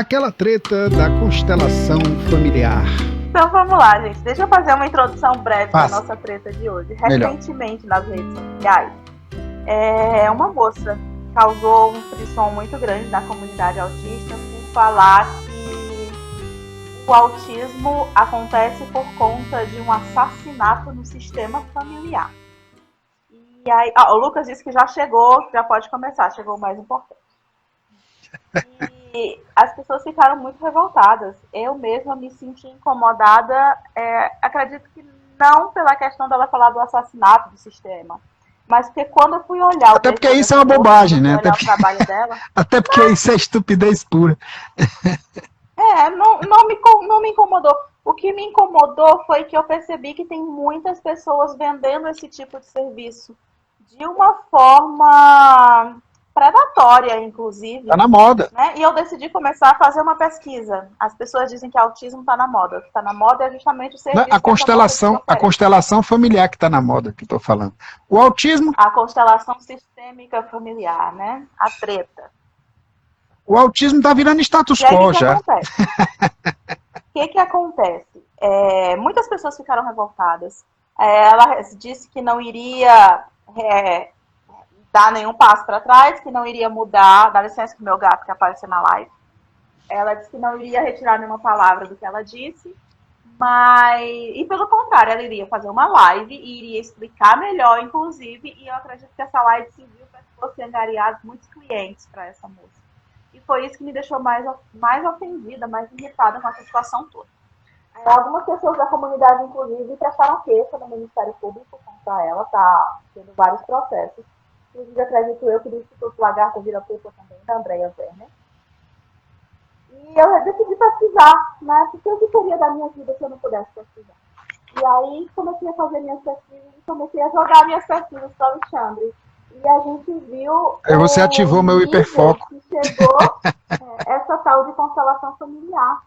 Aquela treta da constelação familiar. Então vamos lá, gente. Deixa eu fazer uma introdução breve da nossa treta de hoje. Melhor. Recentemente, nas redes sociais, uma moça causou um frisson muito grande na comunidade autista por falar que o autismo acontece por conta de um assassinato no sistema familiar. E aí, o Lucas disse que já chegou, já pode começar, chegou o mais importante. E as pessoas ficaram muito revoltadas. Eu mesma me senti incomodada, acredito que não pela questão dela falar do assassinato do sistema, mas porque quando eu fui olhar... Até porque isso é uma bobagem, né? Até porque... o trabalho dela... Até porque isso é estupidez pura. Não me incomodou. O que me incomodou foi que eu percebi que tem muitas pessoas vendendo esse tipo de serviço de uma forma predatória, inclusive. Tá na moda. Né? E eu decidi começar a fazer uma pesquisa. As pessoas dizem que autismo está na moda. O que está na moda é justamente o serviço. A constelação familiar que está na moda, que estou falando. O autismo... A constelação sistêmica familiar, né? A treta. O autismo está virando status quo já. O que acontece? Muitas pessoas ficaram revoltadas. Ela disse que não iria dar nenhum passo para trás, que não iria mudar. Dá licença que o meu gato quer aparecer na live. Ela disse que não iria retirar nenhuma palavra do que ela disse, e pelo contrário, ela iria fazer uma live e iria explicar melhor, inclusive, e eu acredito que essa live serviu para que fosse angariar muitos clientes para essa moça. E foi isso que me deixou mais ofendida, mais irritada com essa situação toda. Algumas pessoas da comunidade, inclusive, prestaram queixa no Ministério Público contra ela, tá tendo vários processos. Inclusive, acredito eu que do Instituto Lagarta Vira Culpa também, da Andrea Werner. E eu decidi pesquisar, né? Porque o que seria da minha vida se eu não pudesse pesquisar? E aí comecei a fazer minhas pesquisas e comecei a jogar minhas pesquisas para o Alexandre. E a gente viu... Você ativou meu hiperfoco. Que chegou essa tal de constelação familiar,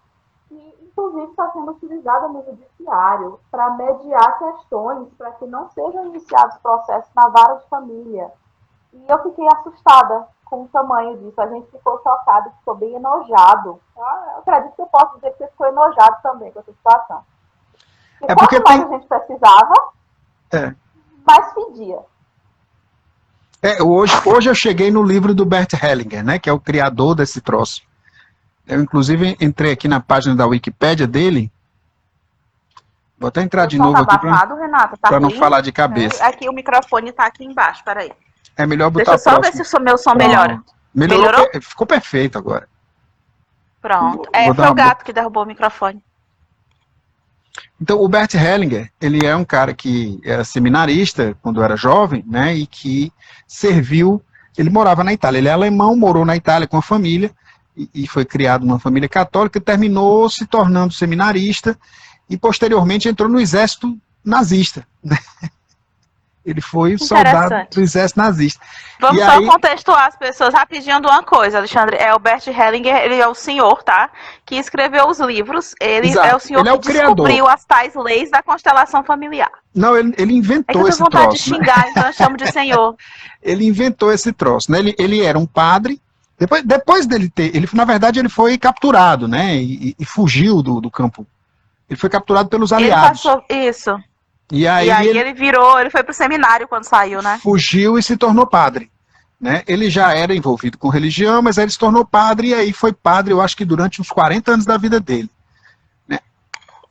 que inclusive está sendo utilizada no judiciário para mediar questões para que não sejam iniciados processos na vara de família. E eu fiquei assustada com o tamanho disso. A gente ficou chocado, ficou bem enojado. Eu acredito que eu posso dizer que você ficou enojado também com essa situação. E porque quanto mais a gente precisava, mais pedia. Hoje eu cheguei no livro do Bert Hellinger, né, que é o criador desse troço. Eu, inclusive, entrei aqui na página da Wikipédia dele. Vou até entrar de novo aqui para não falar de cabeça. Aqui o microfone está aqui embaixo, peraí. É melhor botar Deixa eu só ver se o meu som melhora. Melhorou? Ficou perfeito agora. Pronto. Foi o gato que derrubou o microfone. Então, o Bert Hellinger, ele é um cara que era seminarista quando era jovem, né, e que serviu, ele morava na Itália, ele é alemão, morou na Itália com a família, e foi criado numa família católica, terminou se tornando seminarista, e posteriormente entrou no exército nazista, né? Ele foi soldado do exército nazista. Vamos só contextuar as pessoas rapidinho de uma coisa, Alexandre. O Bert Hellinger, ele é o senhor, tá? Que escreveu os livros. Ele é o senhor que descobriu as tais leis da constelação familiar. Não, ele inventou esse troço. Eu tenho vontade de xingar, então eu chamo de senhor. Ele inventou esse troço, né? Ele era um padre. Depois dele na verdade, ele foi capturado, né? E fugiu do campo. Ele foi capturado pelos aliados. Ele passou, isso. E aí ele foi pro seminário quando saiu, né? Fugiu e se tornou padre, né? Ele já era envolvido com religião, mas aí ele se tornou padre e aí foi padre, eu acho que durante uns 40 anos da vida dele. Né?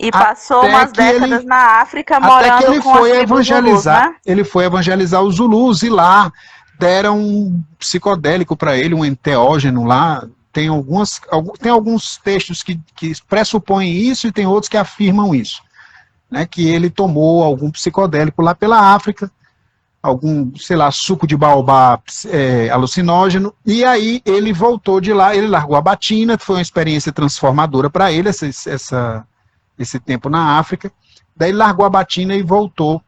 E passou umas décadas na África morando ele com foi as tribos Zulus, né? Ele foi evangelizar os Zulus e lá deram um psicodélico para ele, um enteógeno lá. Tem alguns textos que pressupõem isso e tem outros que afirmam isso. Né, que ele tomou algum psicodélico lá pela África, algum, sei lá, suco de baobá alucinógeno, e aí ele voltou de lá, ele largou a batina, foi uma experiência transformadora para ele, esse tempo na África, daí ele largou a batina e voltou,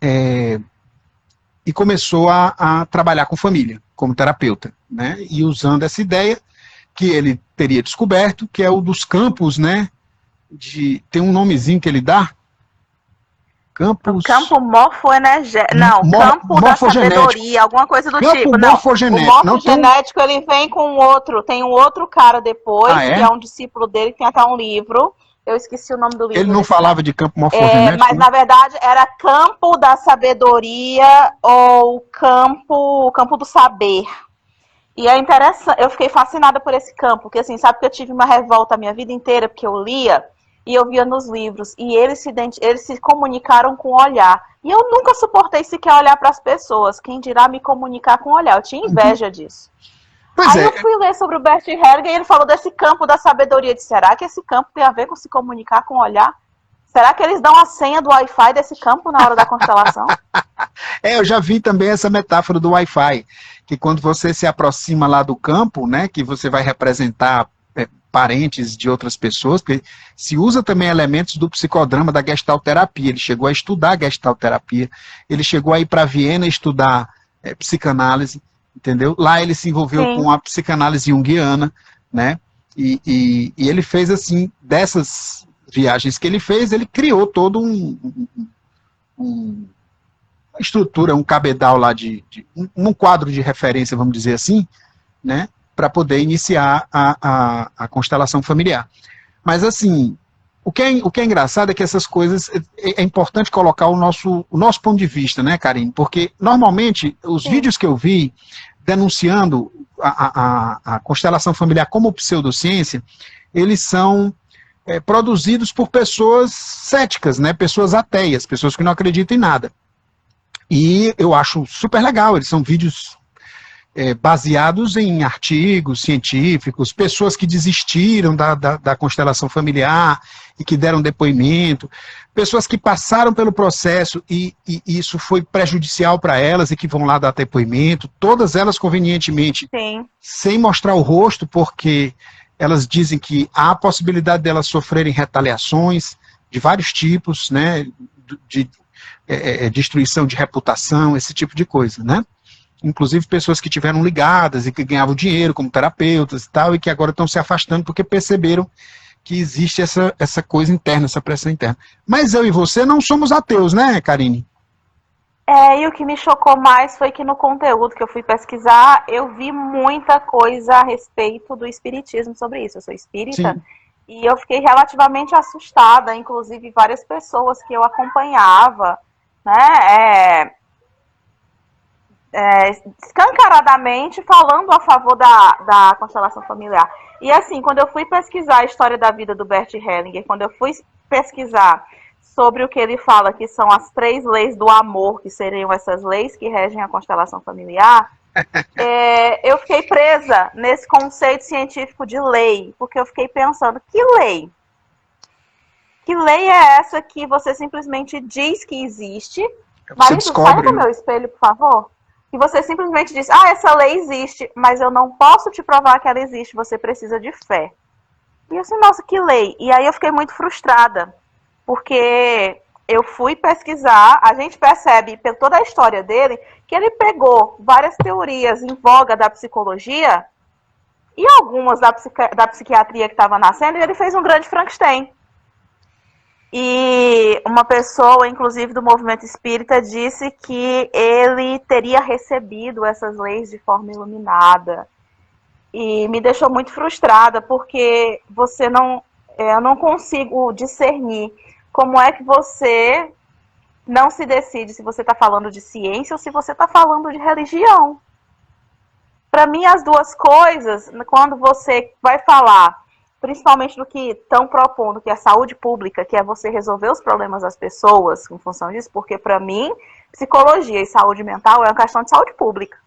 e começou a trabalhar com família, como terapeuta, né, e usando essa ideia que ele teria descoberto, que é o dos campos, né, tem um nomezinho que ele dá, Campos... Campo morfoenergético. Não, campo da sabedoria, alguma coisa do campo tipo. Morfogenético. O morfogenético, ele vem com outro. Tem um outro cara depois, que é um discípulo dele, que tem até um livro. Eu esqueci o nome do livro. Ele não falava de campo morfogenético? Mas, na verdade, era campo da sabedoria ou campo do saber. E é interessante, eu fiquei fascinada por esse campo, porque assim, sabe que eu tive uma revolta a minha vida inteira, porque eu lia e eu via nos livros, e eles se comunicaram com o olhar. E eu nunca suportei sequer olhar para as pessoas, quem dirá me comunicar com o olhar, eu tinha inveja disso. Aí eu fui ler sobre o Bert Hellinger e ele falou desse campo da sabedoria. Eu disse, será que esse campo tem a ver com se comunicar com o olhar? Será que eles dão a senha do Wi-Fi desse campo na hora da constelação? Eu já vi também essa metáfora do Wi-Fi, que quando você se aproxima lá do campo, né, que você vai representar parentes de outras pessoas, porque se usa também elementos do psicodrama da gestalterapia. Ele chegou a estudar gestalterapia, ele chegou a ir para Viena estudar psicanálise, entendeu? Lá ele se envolveu com a psicanálise junguiana, né? E ele fez assim, dessas viagens que ele fez, ele criou todo uma estrutura, um cabedal lá um quadro de referência, vamos dizer assim, né? Para poder iniciar a constelação familiar. Mas assim, o que é engraçado é que essas coisas, é importante colocar o nosso ponto de vista, né, Karine? Porque normalmente os vídeos que eu vi denunciando a constelação familiar como pseudociência, eles são produzidos por pessoas céticas, né? Pessoas ateias, pessoas que não acreditam em nada. E eu acho super legal, eles são vídeos baseados em artigos científicos, pessoas que desistiram da constelação familiar e que deram depoimento, pessoas que passaram pelo processo e isso foi prejudicial para elas e que vão lá dar depoimento, todas elas convenientemente, sem mostrar o rosto, porque elas dizem que há a possibilidade delas sofrerem retaliações de vários tipos, né, de destruição de reputação, esse tipo de coisa, né? Inclusive pessoas que tiveram ligadas e que ganhavam dinheiro como terapeutas e tal, e que agora estão se afastando porque perceberam que existe essa coisa interna, essa pressão interna. Mas eu e você não somos ateus, né, Karine? E o que me chocou mais foi que no conteúdo que eu fui pesquisar, eu vi muita coisa a respeito do espiritismo sobre isso. Eu sou espírita. Sim. E eu fiquei relativamente assustada, inclusive várias pessoas que eu acompanhava, né, escancaradamente falando a favor da constelação familiar. E assim, quando eu fui pesquisar a história da vida do Bert Hellinger, quando eu fui pesquisar sobre o que ele fala que são as 3 leis do amor, que seriam essas leis que regem a constelação familiar, eu fiquei presa nesse conceito científico de lei, porque eu fiquei pensando, que lei? Que lei é essa que você simplesmente diz que existe? Marido, saia do meu espelho, por favor. E você simplesmente diz, essa lei existe, mas eu não posso te provar que ela existe, você precisa de fé. E eu disse, nossa, que lei? E aí eu fiquei muito frustrada, porque eu fui pesquisar, a gente percebe, por toda a história dele, que ele pegou várias teorias em voga da psicologia e algumas da psiquiatria que estava nascendo, e ele fez um grande Frankenstein. E uma pessoa, inclusive do movimento espírita, disse que ele teria recebido essas leis de forma iluminada. E me deixou muito frustrada, porque eu não consigo discernir como é que você não se decide se você está falando de ciência ou se você está falando de religião. Para mim, as duas coisas, quando você vai falar, principalmente do que estão propondo, que é a saúde pública, que é você resolver os problemas das pessoas em função disso, porque para mim, psicologia e saúde mental é uma questão de saúde pública.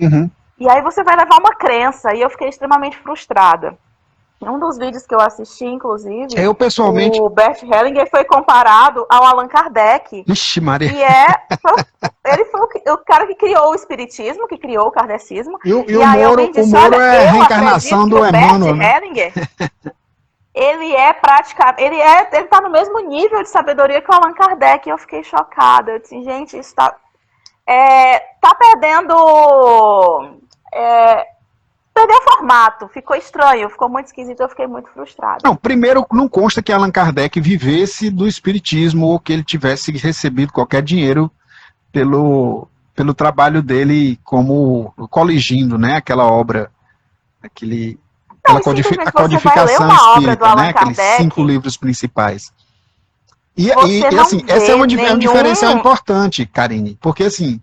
Uhum. E aí você vai levar uma crença, e eu fiquei extremamente frustrada. Em um dos vídeos que eu assisti, inclusive, pessoalmente, o Bert Hellinger foi comparado ao Allan Kardec. Ixi, Maria. E ele foi o cara que criou o espiritismo, que criou o kardecismo. E o Moro é a reencarnação do Emmanuel. Bert Hellinger, ele tá no mesmo nível de sabedoria que o Allan Kardec. E eu fiquei chocada. Eu disse, gente, isso tá perdendo perdeu o formato, ficou estranho, ficou muito esquisito, eu fiquei muito frustrada. Não, primeiro, não consta que Allan Kardec vivesse do espiritismo ou que ele tivesse recebido qualquer dinheiro pelo trabalho dele como coligindo, né, aquela obra, aquela a codificação espírita, né, aqueles 5 livros principais. E assim, essa é um diferencial importante, Karine, porque assim,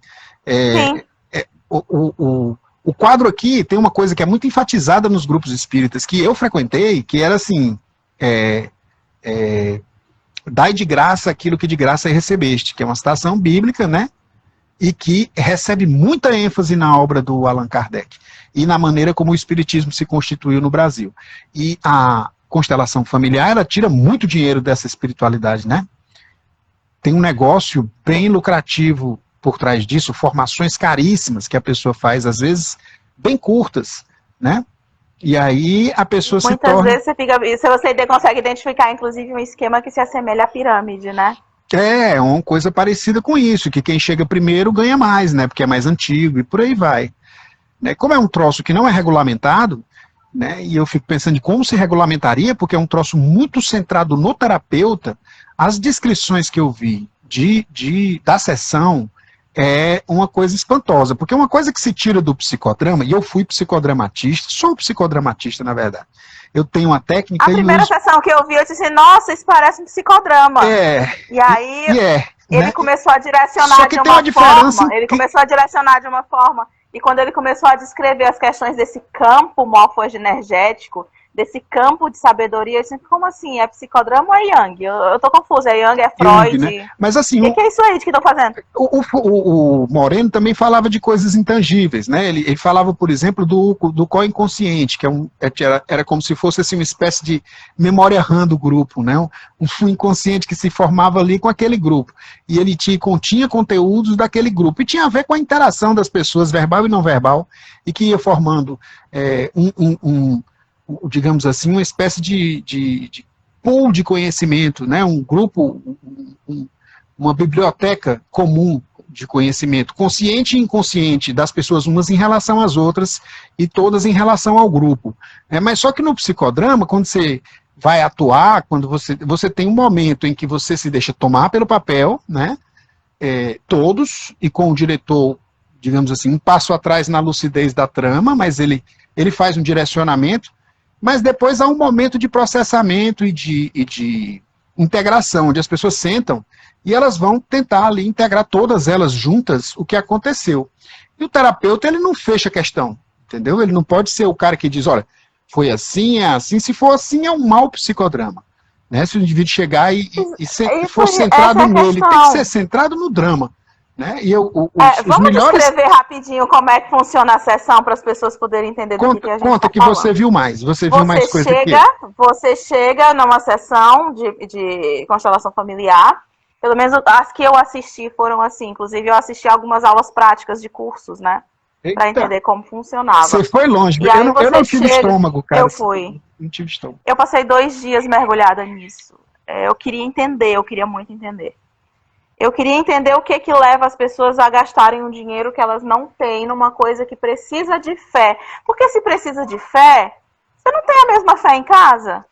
o quadro aqui tem uma coisa que é muito enfatizada nos grupos espíritas que eu frequentei, que era assim, dai de graça aquilo que de graça recebeste, que é uma citação bíblica, né? E que recebe muita ênfase na obra do Allan Kardec e na maneira como o espiritismo se constituiu no Brasil. E a constelação familiar, ela tira muito dinheiro dessa espiritualidade, né? Tem um negócio bem lucrativo por trás disso, formações caríssimas que a pessoa faz, às vezes, bem curtas, né? E aí a pessoa se torna... Muitas vezes você consegue identificar, inclusive, um esquema que se assemelha à pirâmide, né? É uma coisa parecida com isso, que quem chega primeiro ganha mais, né? Porque é mais antigo e por aí vai. Né? Como é um troço que não é regulamentado, né? E eu fico pensando em como se regulamentaria, porque é um troço muito centrado no terapeuta, as descrições que eu vi da sessão é uma coisa espantosa, porque uma coisa que se tira do psicodrama, e eu fui psicodramatista, sou psicodramatista, na verdade. Eu tenho uma técnica... A primeira sessão que eu vi, eu disse, nossa, isso parece um psicodrama. E aí, ele começou a direcionar de uma forma, começou a direcionar de uma forma, e quando ele começou a descrever as questões desse campo morfogenergético, desse campo de sabedoria, eu disse, como assim? É psicodrama ou é Jung? Eu tô confusa, é Jung, é Freud? Jung, né? Mas assim... O que é isso aí de que estão fazendo? O Moreno também falava de coisas intangíveis, né? Ele falava, por exemplo, do co-inconsciente, que era como se fosse assim, uma espécie de memória RAM do grupo, né? Um inconsciente que se formava ali com aquele grupo. E ele continha conteúdos daquele grupo. E tinha a ver com a interação das pessoas, verbal e não verbal, e que ia formando digamos assim, uma espécie de pool de conhecimento, né? Um grupo, uma biblioteca comum de conhecimento, consciente e inconsciente das pessoas umas em relação às outras e todas em relação ao grupo. Mas só que no psicodrama, quando você vai atuar, quando você tem um momento em que você se deixa tomar pelo papel, né? Todos, e com o diretor, digamos assim, um passo atrás na lucidez da trama, mas ele faz um direcionamento, mas depois há um momento de processamento e de integração, onde as pessoas sentam e elas vão tentar ali integrar todas elas juntas o que aconteceu. E o terapeuta, ele não fecha a questão, entendeu? Ele não pode ser o cara que diz, olha, foi assim, é assim. Se for assim, é um mau psicodrama. Né? Se o indivíduo chegar e for centrado nele, tem que ser centrado no drama. Né? E vamos descrever rapidinho como é que funciona a sessão para as pessoas poderem entender do que a gente Conta que falando. Você viu mais, você viu mais coisa que Você chega numa sessão de constelação familiar, pelo menos as que eu assisti foram assim, inclusive eu assisti algumas aulas práticas de cursos, né? Para entender como funcionava. Você foi longe, eu não tive estômago, cara. Eu fui. Não tive estômago. Eu passei 2 dias mergulhada nisso. Eu queria entender, eu queria muito entender. Eu queria entender o que leva as pessoas a gastarem um dinheiro que elas não têm numa coisa que precisa de fé. Porque se precisa de fé, você não tem a mesma fé em casa?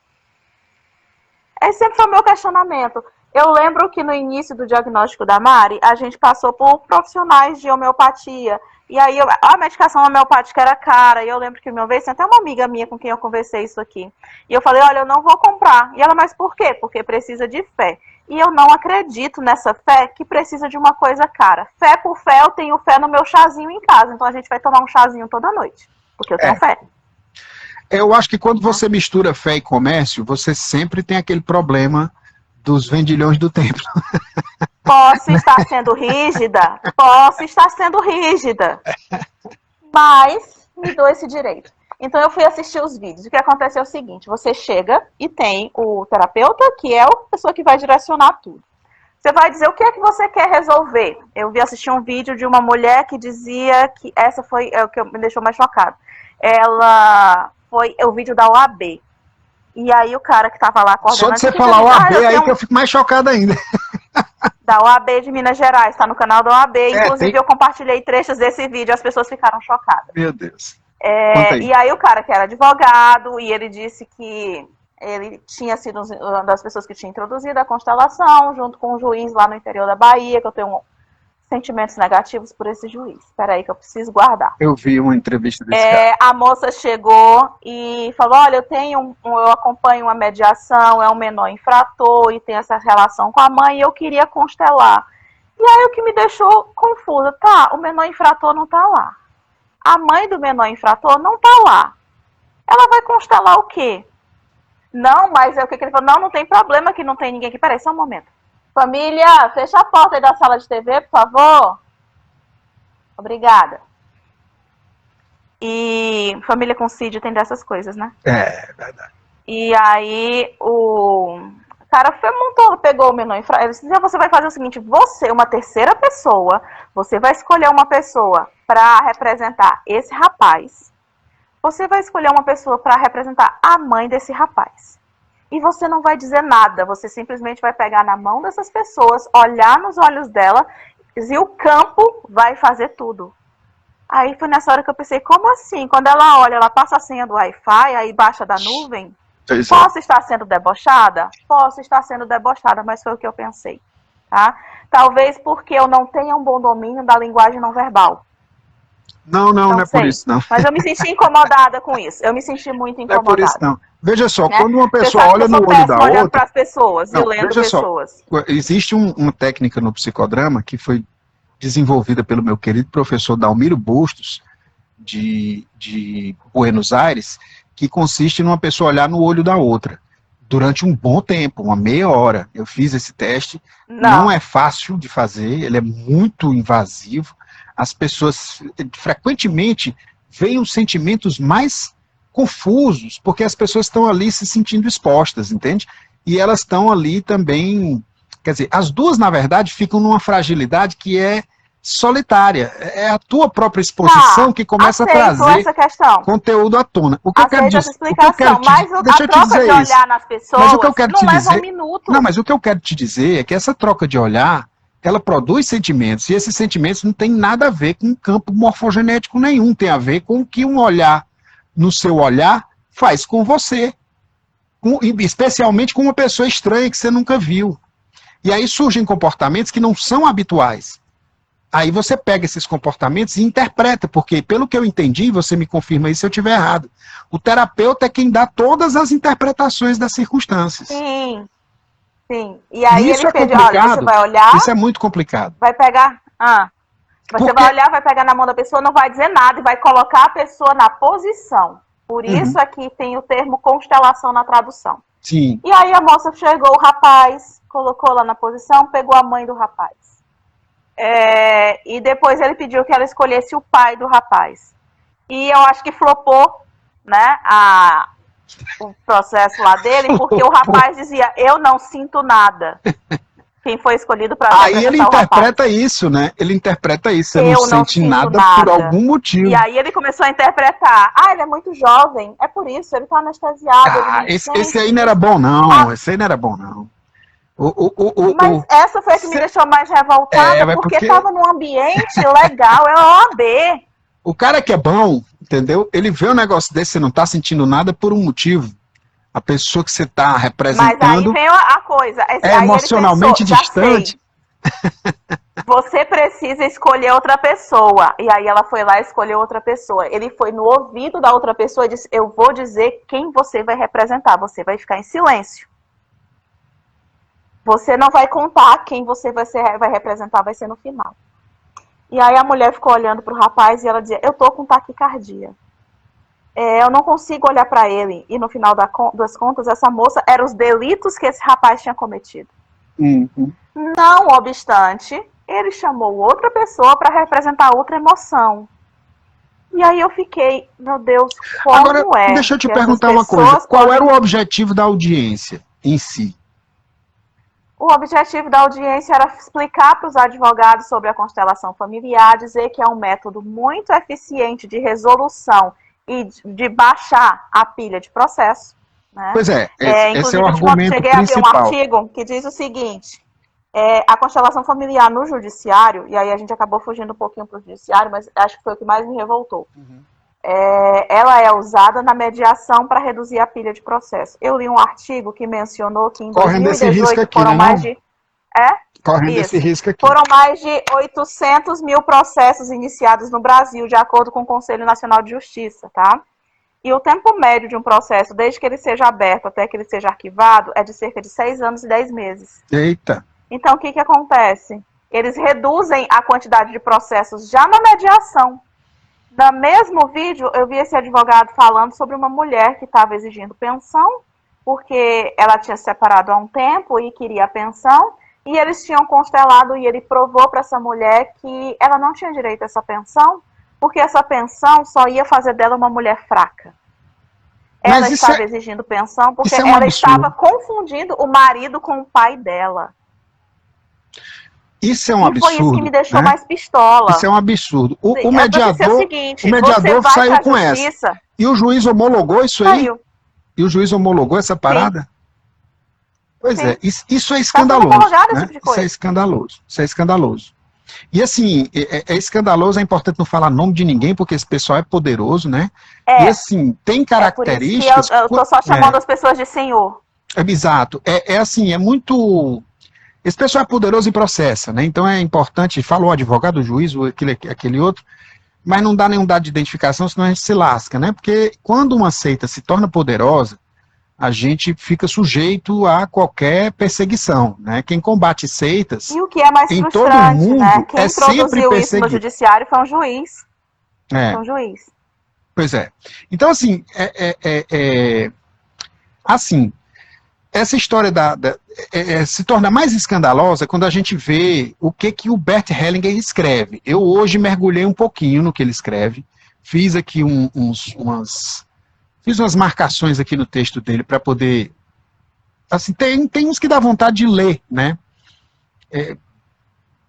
Esse sempre foi o meu questionamento. Eu lembro que no início do diagnóstico da Mari, a gente passou por profissionais de homeopatia. E aí a medicação homeopática era cara. E eu lembro que uma vez, tem até uma amiga minha com quem eu conversei isso aqui. E eu falei, olha, eu não vou comprar. E ela, mas por quê? Porque precisa de fé. E eu não acredito nessa fé que precisa de uma coisa cara. Fé por fé, eu tenho fé no meu chazinho em casa. Então a gente vai tomar um chazinho toda noite. Porque eu tenho fé. Eu acho que quando você mistura fé e comércio, você sempre tem aquele problema dos vendilhões do templo. Posso estar sendo rígida? Posso estar sendo rígida. Mas me dou esse direito. Então eu fui assistir os vídeos. O que acontece é o seguinte, você chega e tem o terapeuta, que é a pessoa que vai direcionar tudo. Você vai dizer o que é que você quer resolver. Eu vi assistir um vídeo de uma mulher que dizia que essa foi o que me deixou mais chocado. Ela foi o vídeo da OAB. E aí o cara que estava lá coordenando... Só de você falar OAB aí que eu fico mais chocado ainda. Da OAB de Minas Gerais, está no canal da OAB. Inclusive eu compartilhei trechos desse vídeo, as pessoas ficaram chocadas. Meu Deus. E aí o cara que era advogado, e ele disse que ele tinha sido uma das pessoas que tinha introduzido a constelação, junto com um juiz lá no interior da Bahia, que eu tenho sentimentos negativos por esse juiz. Espera aí que eu preciso guardar. Eu vi uma entrevista desse cara. A moça chegou e falou, olha, eu acompanho uma mediação, é um menor infrator e tem essa relação com a mãe e eu queria constelar. E aí o que me deixou confusa, o menor infrator não tá lá. A mãe do menor infrator não tá lá. Ela vai constelar o quê? Não, mas é o que ele falou, não tem problema que não tem ninguém aqui. Peraí, só um momento. Família, fecha a porta aí da sala de TV, por favor. Obrigada. E família com CID tem dessas coisas, né? É verdade. E aí o cara pegou o menor infrator. Ele disse, você vai fazer o seguinte, você, uma terceira pessoa, você vai escolher uma pessoa para representar esse rapaz. Você vai escolher uma pessoa para representar a mãe desse rapaz. E você não vai dizer nada, você simplesmente vai pegar na mão dessas pessoas, olhar nos olhos dela e o campo vai fazer tudo. Aí foi nessa hora que eu pensei, como assim? Quando ela olha, ela passa a senha do Wi-Fi, aí baixa da nuvem. Posso estar sendo debochada? Posso estar sendo debochada, mas foi o que eu pensei. Tá? Talvez porque eu não tenha um bom domínio da linguagem não verbal. Não é por isso, não. Mas eu me senti incomodada com isso. Eu me senti muito incomodada. Não é por isso, não. Veja só, quando uma pessoa olha no olho da outra... para as pessoas e lendo pessoas. Existe uma técnica no psicodrama que foi desenvolvida pelo meu querido professor Dalmiro Bustos, de Buenos Aires, que consiste numa pessoa olhar no olho da outra durante um bom tempo, uma meia hora. Eu fiz esse teste, não é fácil de fazer, ele é muito invasivo. As pessoas frequentemente veem os sentimentos mais confusos, porque as pessoas estão ali se sentindo expostas, entende? E elas estão ali também, quer dizer, as duas, na verdade, ficam numa fragilidade que é solitária. É a tua própria exposição que começa a trazer essa questão. Conteúdo à tona. O que eu quero dizer, deixa eu te dizer isso. Olhar nas pessoas, mas o que eu quero te dizer, um minuto. Não, mas o que eu quero te dizer é que essa troca de olhar, ela produz sentimentos, e esses sentimentos não tem nada a ver com campo morfogenético nenhum, tem a ver com o que um olhar no seu olhar faz com você, especialmente com uma pessoa estranha que você nunca viu. E aí surgem comportamentos que não são habituais. Aí você pega esses comportamentos e interpreta, porque pelo que eu entendi, você me confirma aí se eu estiver errado, o terapeuta é quem dá todas as interpretações das circunstâncias. Sim. E aí isso ele pediu, olha, você vai olhar... Isso é muito complicado. Vai pegar... Você vai olhar, vai pegar na mão da pessoa, não vai dizer nada e vai colocar a pessoa na posição. Por isso aqui tem o termo constelação na tradução. Sim. E aí a moça chegou o rapaz, colocou lá na posição, pegou a mãe do rapaz. E depois ele pediu que ela escolhesse o pai do rapaz. E eu acho que flopou, né, o processo lá dele, porque o rapaz dizia, eu não sinto nada. Quem foi escolhido para representar Aí ele interpreta isso, né? Ele interpreta isso, você não sente nada por algum motivo. E aí ele começou a interpretar, ele é muito jovem, é por isso, ele tá anestesiado. Esse aí não era bom, não. Esse aí não era bom, não. Mas essa foi a que me deixou mais revoltada, porque estava num ambiente legal, é a OAB. O cara que é bom, entendeu? Ele vê um negócio desse, você não tá sentindo nada por um motivo. A pessoa que você tá representando... Mas aí vem a coisa. É emocionalmente distante. Você precisa escolher outra pessoa. E aí ela foi lá e escolheu outra pessoa. Ele foi no ouvido da outra pessoa e disse, eu vou dizer quem você vai representar. Você vai ficar em silêncio. Você não vai contar quem você vai representar, vai ser no final. E aí a mulher ficou olhando para o rapaz e ela dizia, eu tô com taquicardia. Eu não consigo olhar para ele. E no final das contas, essa moça eram os delitos que esse rapaz tinha cometido. Não obstante, ele chamou outra pessoa para representar outra emoção. E aí eu fiquei, meu Deus, Agora, deixa eu te perguntar uma coisa. Qual era o objetivo da audiência em si? O objetivo da audiência era explicar para os advogados sobre a constelação familiar, dizer que é um método muito eficiente de resolução e de baixar a pilha de processo. Né? Pois esse é o argumento cheguei principal. A ver um artigo que diz o seguinte, a constelação familiar no judiciário, e aí a gente acabou fugindo um pouquinho para o judiciário, mas acho que foi o que mais me revoltou. ela é usada na mediação para reduzir a pilha de processo. Eu li um artigo que mencionou que em Correndo esse risco 2018 aqui, foram né, mais não? de... Correndo Isso. esse risco aqui. Foram mais de 800 mil processos iniciados no Brasil, de acordo com o Conselho Nacional de Justiça, tá? E o tempo médio de um processo, desde que ele seja aberto até que ele seja arquivado, é de cerca de 6 anos e 10 meses. Eita. Então, o que acontece? Eles reduzem a quantidade de processos já na mediação. No mesmo vídeo, eu vi esse advogado falando sobre uma mulher que estava exigindo pensão, porque ela tinha se separado há um tempo e queria a pensão, e eles tinham constelado e ele provou para essa mulher que ela não tinha direito a essa pensão, porque essa pensão só ia fazer dela uma mulher fraca. Ela estava exigindo pensão porque ela estava confundindo o marido com o pai dela. Isso é um absurdo. Foi isso que me deixou mais pistola. Isso é um absurdo. O seguinte, mediador saiu com essa. E o juiz homologou isso aí? E o juiz homologou essa parada? Sim. Pois é, isso é escandaloso. Né? Tipo de coisa. Isso é escandaloso. Isso é escandaloso. E assim, é escandaloso, é importante não falar nome de ninguém, porque esse pessoal é poderoso, né? E assim, tem características... eu tô só chamando as pessoas de senhor. Exato. Assim, é muito... Esse pessoal é poderoso e processa, né? Então é importante, falou o advogado, o juiz, aquele outro, mas não dá nenhum dado de identificação, senão a gente se lasca, né? Porque quando uma seita se torna poderosa, a gente fica sujeito a qualquer perseguição, né? Quem combate seitas e o que é mais em todo o mundo, né? Quem introduziu isso no judiciário foi um juiz. Foi um juiz. Pois é. Então, assim, assim, essa história se torna mais escandalosa quando a gente vê o que o Bert Hellinger escreve. Eu hoje mergulhei um pouquinho no que ele escreve, fiz aqui fiz umas marcações aqui no texto dele para poder... Assim, tem uns que dá vontade de ler, né?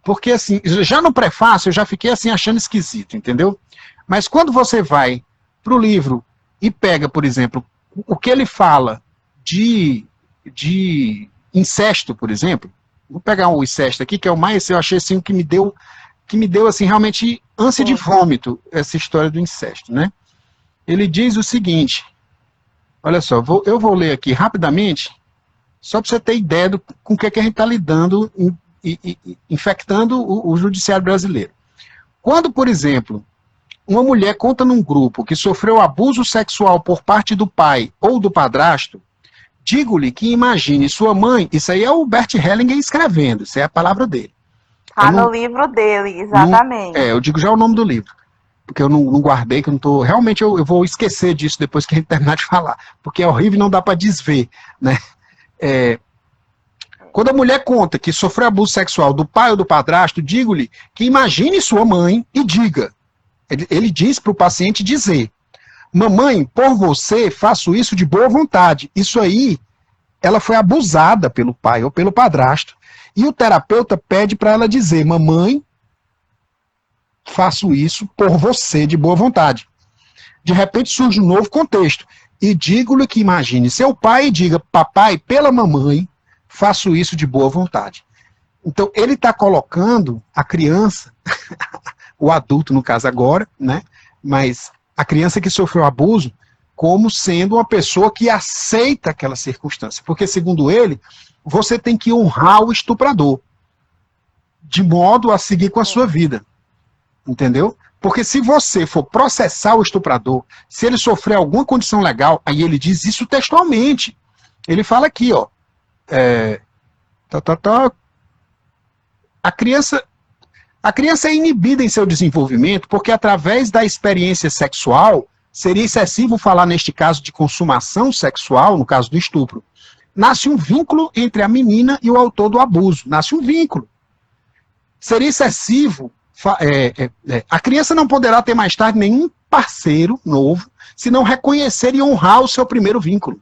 Porque, assim, já no prefácio eu já fiquei assim achando esquisito, entendeu? Mas quando você vai para o livro e pega, por exemplo, o que ele fala de incesto, por exemplo, vou pegar o incesto aqui, que é o mais, eu achei assim, que me deu assim, realmente ânsia de vômito, essa história do incesto, né? Ele diz o seguinte, olha só, eu vou ler aqui rapidamente, só para você ter ideia com o que a gente está lidando, infectando o judiciário brasileiro. Quando, por exemplo, uma mulher conta num grupo que sofreu abuso sexual por parte do pai ou do padrasto, digo-lhe que imagine sua mãe, isso aí é o Bert Hellinger escrevendo, isso é a palavra dele. No livro dele, exatamente. Eu digo já o nome do livro, porque eu não guardei, que eu não tô... Realmente eu vou esquecer disso depois que a gente terminar de falar, porque é horrível e não dá para desver, né? Quando a mulher conta que sofreu abuso sexual do pai ou do padrasto, digo-lhe que imagine sua mãe e diga. Ele diz para o paciente dizer: mamãe, por você faço isso de boa vontade. Isso aí, ela foi abusada pelo pai ou pelo padrasto. E o terapeuta pede para ela dizer: mamãe, faço isso por você de boa vontade. De repente surge um novo contexto. E digo-lhe que imagine seu pai e diga: papai, pela mamãe, faço isso de boa vontade. Então, ele está colocando a criança, o adulto, no caso agora, né? Mas a criança que sofreu abuso, como sendo uma pessoa que aceita aquela circunstância. Porque, segundo ele, você tem que honrar o estuprador, de modo a seguir com a sua vida. Entendeu? Porque se você for processar o estuprador, se ele sofrer alguma condição legal, aí ele diz isso textualmente. Ele fala aqui, ó. A criança é inibida em seu desenvolvimento porque, através da experiência sexual, seria excessivo falar, neste caso, de consumação sexual, no caso do estupro. Nasce um vínculo entre a menina e o autor do abuso. Nasce um vínculo. Seria excessivo. A criança não poderá ter mais tarde nenhum parceiro novo se não reconhecer e honrar o seu primeiro vínculo.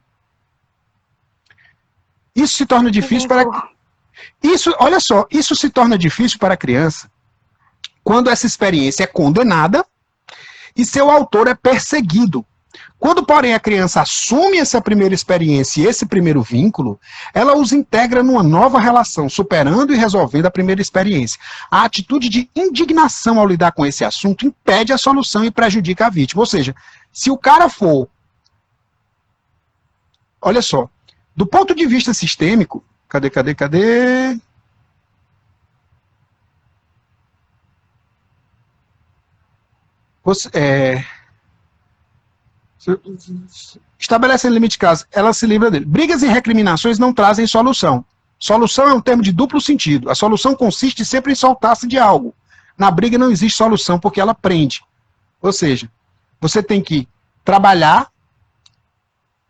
Isso se torna difícil para... Olha só, isso se torna difícil para a criança quando essa experiência é condenada e seu autor é perseguido. Quando, porém, a criança assume essa primeira experiência e esse primeiro vínculo, ela os integra numa nova relação, superando e resolvendo a primeira experiência. A atitude de indignação ao lidar com esse assunto impede a solução e prejudica a vítima. Ou seja, se o cara for... Olha só, do ponto de vista sistêmico... Cadê? Estabelecendo limite de caso, ela se livra dele. Brigas e recriminações não trazem solução. Solução é um termo de duplo sentido. A solução consiste sempre em soltar-se de algo. Na briga não existe solução porque ela prende. Ou seja, você tem que trabalhar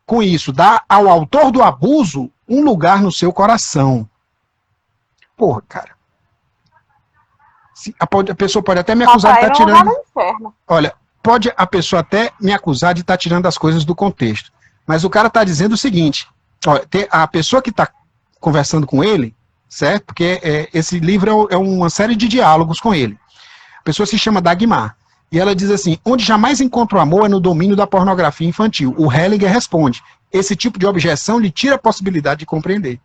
com isso, dar ao autor do abuso um lugar no seu coração. Porra, cara. A pessoa pode até me acusar de estar tirando... Olha, pode a pessoa até me acusar de estar tirando as coisas do contexto. Mas o cara está dizendo o seguinte, olha, a pessoa que está conversando com ele, certo? Porque esse livro é uma série de diálogos com ele. A pessoa se chama Dagmar. E ela diz assim, onde jamais encontra o amor é no domínio da pornografia infantil. O Hellinger responde, esse tipo de objeção lhe tira a possibilidade de compreender.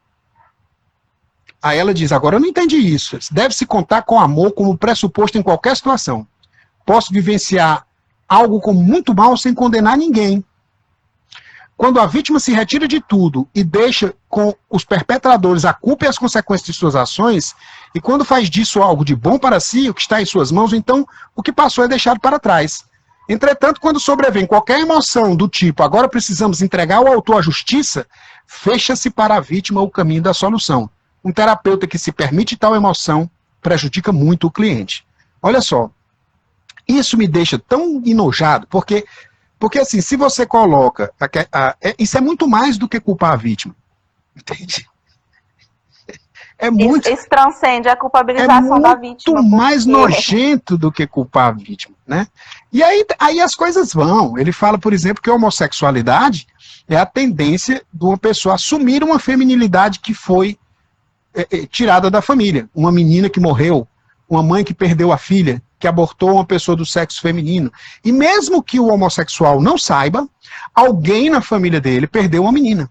Aí ela diz, agora eu não entendi isso. Deve-se contar com amor como pressuposto em qualquer situação. Posso vivenciar algo como muito mal sem condenar ninguém. Quando a vítima se retira de tudo e deixa com os perpetradores a culpa e as consequências de suas ações, e quando faz disso algo de bom para si, o que está em suas mãos, então o que passou é deixado para trás. Entretanto, quando sobrevém qualquer emoção do tipo, agora precisamos entregar o autor à justiça, fecha-se para a vítima o caminho da solução. Um terapeuta que se permite tal emoção prejudica muito o cliente. Olha só, isso me deixa tão enojado, porque assim, se você coloca... isso é muito mais do que culpar a vítima. Entende? Isso transcende a culpabilização da vítima. É muito mais nojento do que culpar a vítima, né? E aí as coisas vão. Ele fala, por exemplo, que a homossexualidade é a tendência de uma pessoa assumir uma feminilidade que foi tirada da família. Uma menina que morreu, uma mãe que perdeu a filha, que abortou uma pessoa do sexo feminino. E mesmo que o homossexual não saiba, alguém na família dele perdeu uma menina.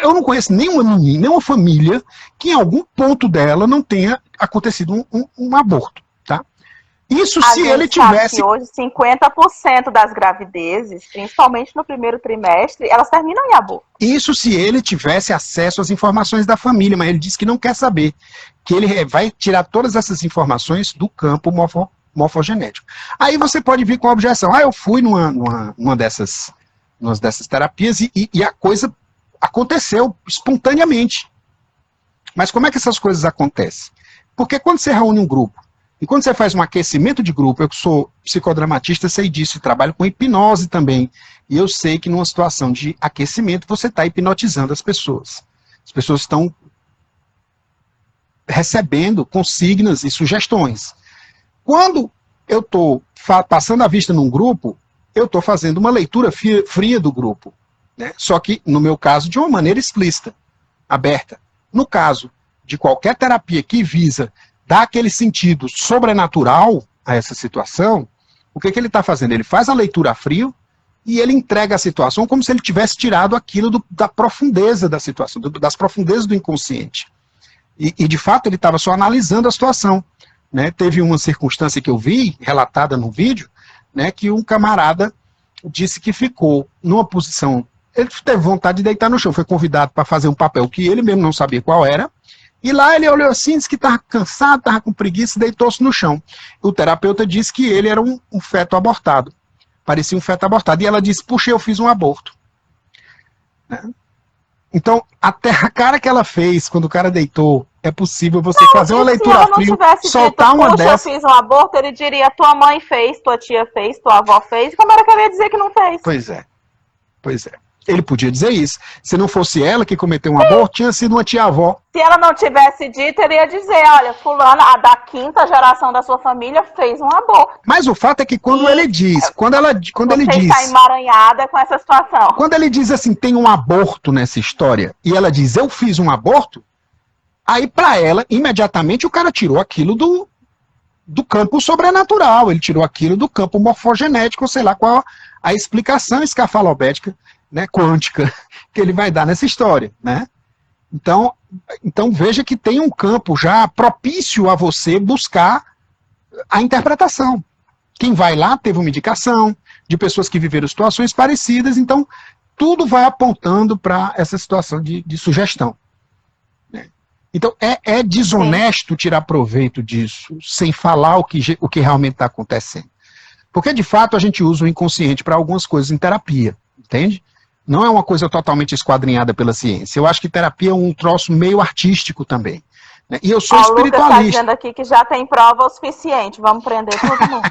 Eu não conheço nenhuma menina, nenhuma família que em algum ponto dela não tenha acontecido um aborto, tá? Isso se ele tivesse... Que hoje 50% das gravidezes, principalmente no primeiro trimestre, elas terminam em aborto. Isso se ele tivesse acesso às informações da família, mas ele disse que não quer saber, que ele vai tirar todas essas informações do campo morfogenético. Aí você pode vir com a objeção, eu fui numa dessas terapias e a coisa aconteceu espontaneamente. Mas como é que essas coisas acontecem? Porque quando você reúne um grupo, e quando você faz um aquecimento de grupo, eu que sou psicodramatista, sei disso, e trabalho com hipnose também, e eu sei que numa situação de aquecimento, você está hipnotizando as pessoas. As pessoas estão recebendo consignas e sugestões. Quando eu estou passando a vista num grupo, eu estou fazendo uma leitura fria do grupo. Né? Só que, no meu caso, de uma maneira explícita, aberta. No caso de qualquer terapia que visa dar aquele sentido sobrenatural a essa situação, o que ele está fazendo? Ele faz a leitura a frio e ele entrega a situação como se ele tivesse tirado aquilo da profundeza da situação, das profundezas do inconsciente. E de fato, ele estava só analisando a situação. Né? Teve uma circunstância que eu vi, relatada no vídeo, né, que um camarada disse que ficou numa posição... Ele teve vontade de deitar no chão, foi convidado para fazer um papel que ele mesmo não sabia qual era, e lá ele olhou assim, disse que estava cansado, estava com preguiça, deitou-se no chão. O terapeuta disse que ele era um feto abortado, parecia um feto abortado, e ela disse, puxa, eu fiz um aborto. Né? Então, até a cara que ela fez quando o cara deitou, é possível você fazer uma leitura fria, soltar uma dessas... eu fiz um aborto, ele diria, tua mãe fez, tua tia fez, tua avó fez, como era que ela ia dizer que não fez? Pois é. Ele podia dizer isso. Se não fosse ela que cometeu um aborto, tinha sido uma tia-avó. Se ela não tivesse dito, ele ia dizer, olha, fulana, a da quinta geração da sua família fez um aborto. Mas o fato é que quando ele diz, quando ele diz... Você está emaranhada com essa situação. Quando ele diz assim, tem um aborto nessa história, e ela diz, eu fiz um aborto, aí pra ela, imediatamente, o cara tirou aquilo do campo sobrenatural, ele tirou aquilo do campo morfogenético, sei lá qual a explicação escafalobética, né, quântica, que ele vai dar nessa história, né? Então veja que tem um campo já propício a você buscar a interpretação. Quem vai lá teve uma indicação de pessoas que viveram situações parecidas, então tudo vai apontando para essa situação de sugestão. Né? Então é desonesto tirar proveito disso, sem falar o que realmente está acontecendo. Porque, de fato, a gente usa o inconsciente para algumas coisas em terapia, entende? Não é uma coisa totalmente esquadrinhada pela ciência. Eu acho que terapia é um troço meio artístico também. Né? E eu sou espiritualista. O Lucas está dizendo aqui que já tem prova o suficiente. Vamos prender todo mundo.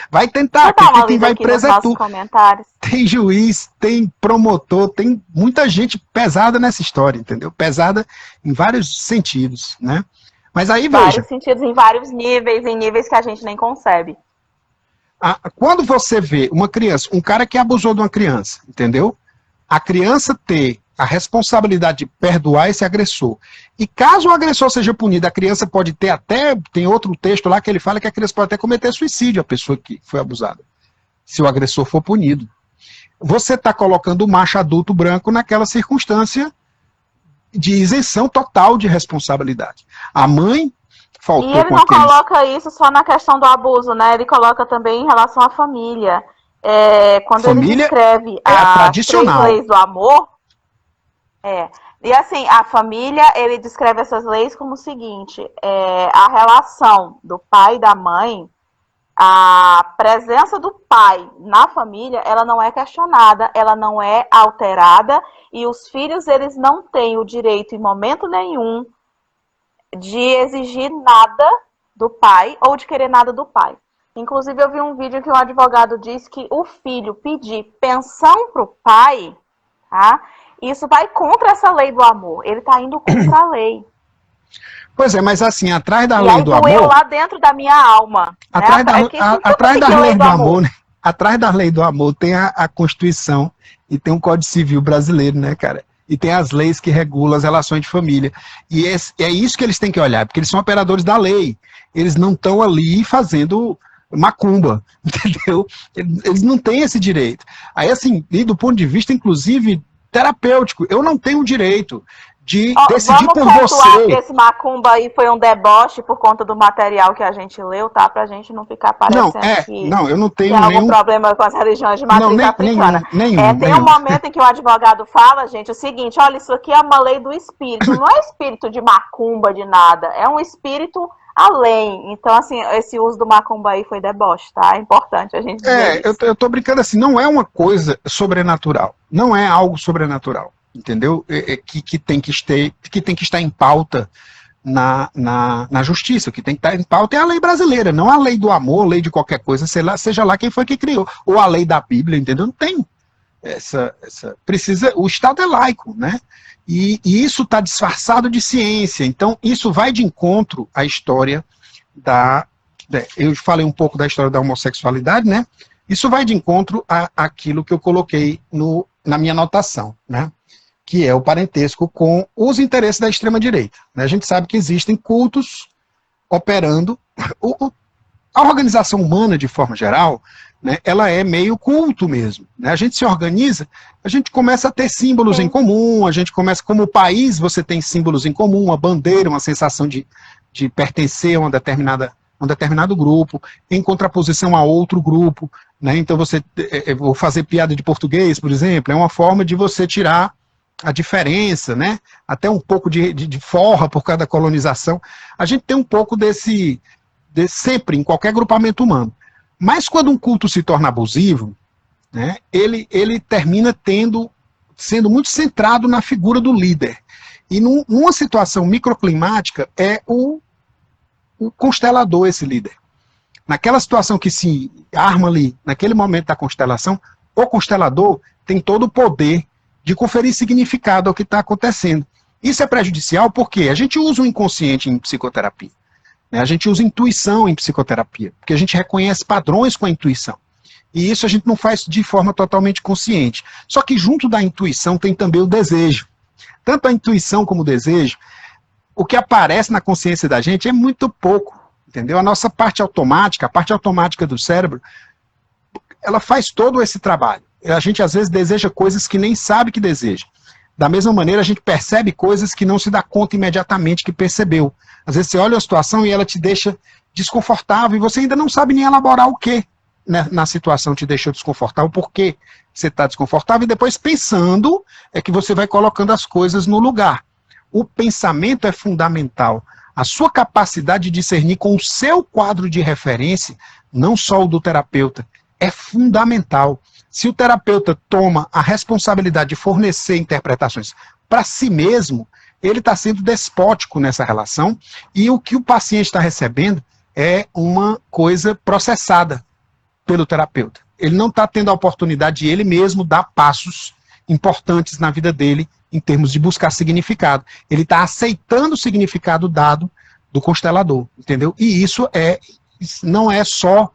Vai tentar, porque quem vai preso é tu. Comentários. Tem juiz, tem promotor, tem muita gente pesada nessa história, entendeu? Pesada em vários sentidos, né? Mas aí, veja... Vários sentidos, em vários níveis, em níveis que a gente nem concebe. Quando você vê uma criança, um cara que abusou de uma criança, entendeu? A criança ter a responsabilidade de perdoar esse agressor. E caso o agressor seja punido, a criança pode ter até, tem outro texto lá que ele fala que a criança pode até cometer suicídio, a pessoa que foi abusada, se o agressor for punido. Você está colocando o macho adulto branco naquela circunstância de isenção total de responsabilidade. A mãe faltou com E ele não coloca isso só na questão do abuso, né? Ele coloca também em relação à família. Quando família ele descreve as 3 leis do amor, e assim, a família, ele descreve essas leis como o seguinte, a relação do pai e da mãe, a presença do pai na família, ela não é questionada, ela não é alterada, e os filhos, eles não têm o direito, em momento nenhum, de exigir nada do pai ou de querer nada do pai. Inclusive, eu vi um vídeo que um advogado disse que o filho pedir pensão para o pai, tá? Isso vai contra essa lei do amor. Ele está indo contra a lei. Pois é, mas assim, atrás da lei do amor... eu lá dentro da minha alma. Atrás da lei do amor, né? Atrás da lei do amor tem a Constituição e tem um Código Civil brasileiro, né, cara? E tem as leis que regulam as relações de família. E é isso que eles têm que olhar, porque eles são operadores da lei. Eles não estão ali fazendo macumba, entendeu? Eles não têm esse direito. Aí, assim, e do ponto de vista, inclusive, terapêutico, eu não tenho o direito de decidir por você. Que esse macumba aí foi um deboche por conta do material que a gente leu, tá? Pra gente não ficar parecendo não, eu não tenho tem algum problema com as religiões de matriz africana. Tem um momento em que o advogado fala, gente, o seguinte, olha, isso aqui é uma lei do espírito, não é espírito de macumba, de nada, é um espírito além. Então, assim, esse uso do macumba aí foi deboche, tá? É importante a gente dizer isso. Eu tô brincando assim, não é uma coisa sobrenatural, não é algo sobrenatural. Entendeu? Que tem que estar em pauta na justiça. O que tem que estar em pauta é a lei brasileira, não a lei do amor, lei de qualquer coisa, seja lá quem foi que criou. Ou a lei da Bíblia, entendeu? Não tem o Estado é laico, né? E isso está disfarçado de ciência. Então, isso vai de encontro à história eu falei um pouco da história da homossexualidade, né? Isso vai de encontro àquilo que eu coloquei na minha anotação, né? Que é o parentesco com os interesses da extrema-direita. A gente sabe que existem cultos operando. A organização humana, de forma geral, né, ela é meio culto mesmo. Né? A gente se organiza, a gente começa a ter símbolos em comum, a gente começa, como país, você tem símbolos em comum, uma bandeira, uma sensação de pertencer a um determinado grupo, em contraposição a outro grupo. Né? Então, vou fazer piada de português, por exemplo, é uma forma de você tirar a diferença, né? Até um pouco de forra por causa da colonização. A gente tem um pouco desse sempre, em qualquer grupamento humano. Mas quando um culto se torna abusivo, né, ele termina sendo muito centrado na figura do líder. E numa situação microclimática, é o constelador esse líder. Naquela situação que se arma ali, naquele momento da constelação, o constelador tem todo o poder de conferir significado ao que está acontecendo. Isso é prejudicial porque a gente usa o inconsciente em psicoterapia. Né? A gente usa intuição em psicoterapia, porque a gente reconhece padrões com a intuição. E isso a gente não faz de forma totalmente consciente. Só que junto da intuição tem também o desejo. Tanto a intuição como o desejo, o que aparece na consciência da gente é muito pouco. entendeu? A nossa parte automática, a parte automática do cérebro, ela faz todo esse trabalho. A gente, às vezes, deseja coisas que nem sabe que deseja. Da mesma maneira, a gente percebe coisas que não se dá conta imediatamente que percebeu. Às vezes, você olha a situação e ela te deixa desconfortável e você ainda não sabe nem elaborar o que, né, na situação te deixou desconfortável, por que você está desconfortável, e depois, pensando, é que você vai colocando as coisas no lugar. O pensamento é fundamental. A sua capacidade de discernir com o seu quadro de referência, não só o do terapeuta, é fundamental. Se o terapeuta toma a responsabilidade de fornecer interpretações para si mesmo, ele está sendo despótico nessa relação, e o que o paciente está recebendo é uma coisa processada pelo terapeuta. Ele não está tendo a oportunidade de ele mesmo dar passos importantes na vida dele em termos de buscar significado. Ele está aceitando o significado dado do constelador, entendeu? E isso não é só...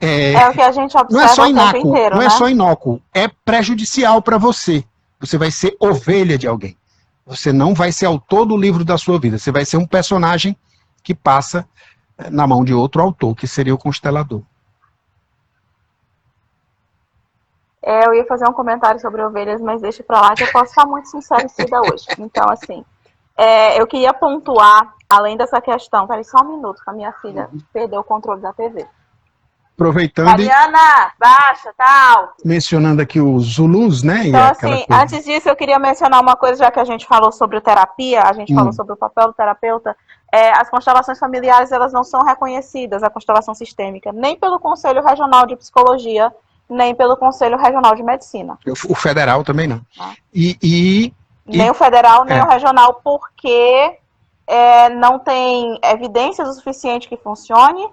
É o que a gente observa não é só o tempo inteiro, não né? é só inócuo, é prejudicial para você. Você vai ser ovelha de alguém. Você não vai ser autor do livro da sua vida. Você vai ser um personagem que passa na mão de outro autor, que seria o constelador. Eu ia fazer um comentário sobre ovelhas, mas deixa pra lá que eu posso estar muito sincericida hoje. Então, assim, eu queria pontuar, além dessa questão, peraí só um minuto, que a minha filha perdeu o controle da TV. Aproveitando Mariana, baixa, tal. Mencionando aqui os Zulus, né? Então, assim, antes disso, eu queria mencionar uma coisa, já que a gente falou sobre terapia, a gente falou sobre o papel do terapeuta. As constelações familiares, elas não são reconhecidas, a constelação sistêmica, nem pelo Conselho Regional de Psicologia, nem pelo Conselho Regional de Medicina. O federal também não. Nem o federal, nem o regional, porque não tem evidências o suficiente que funcione.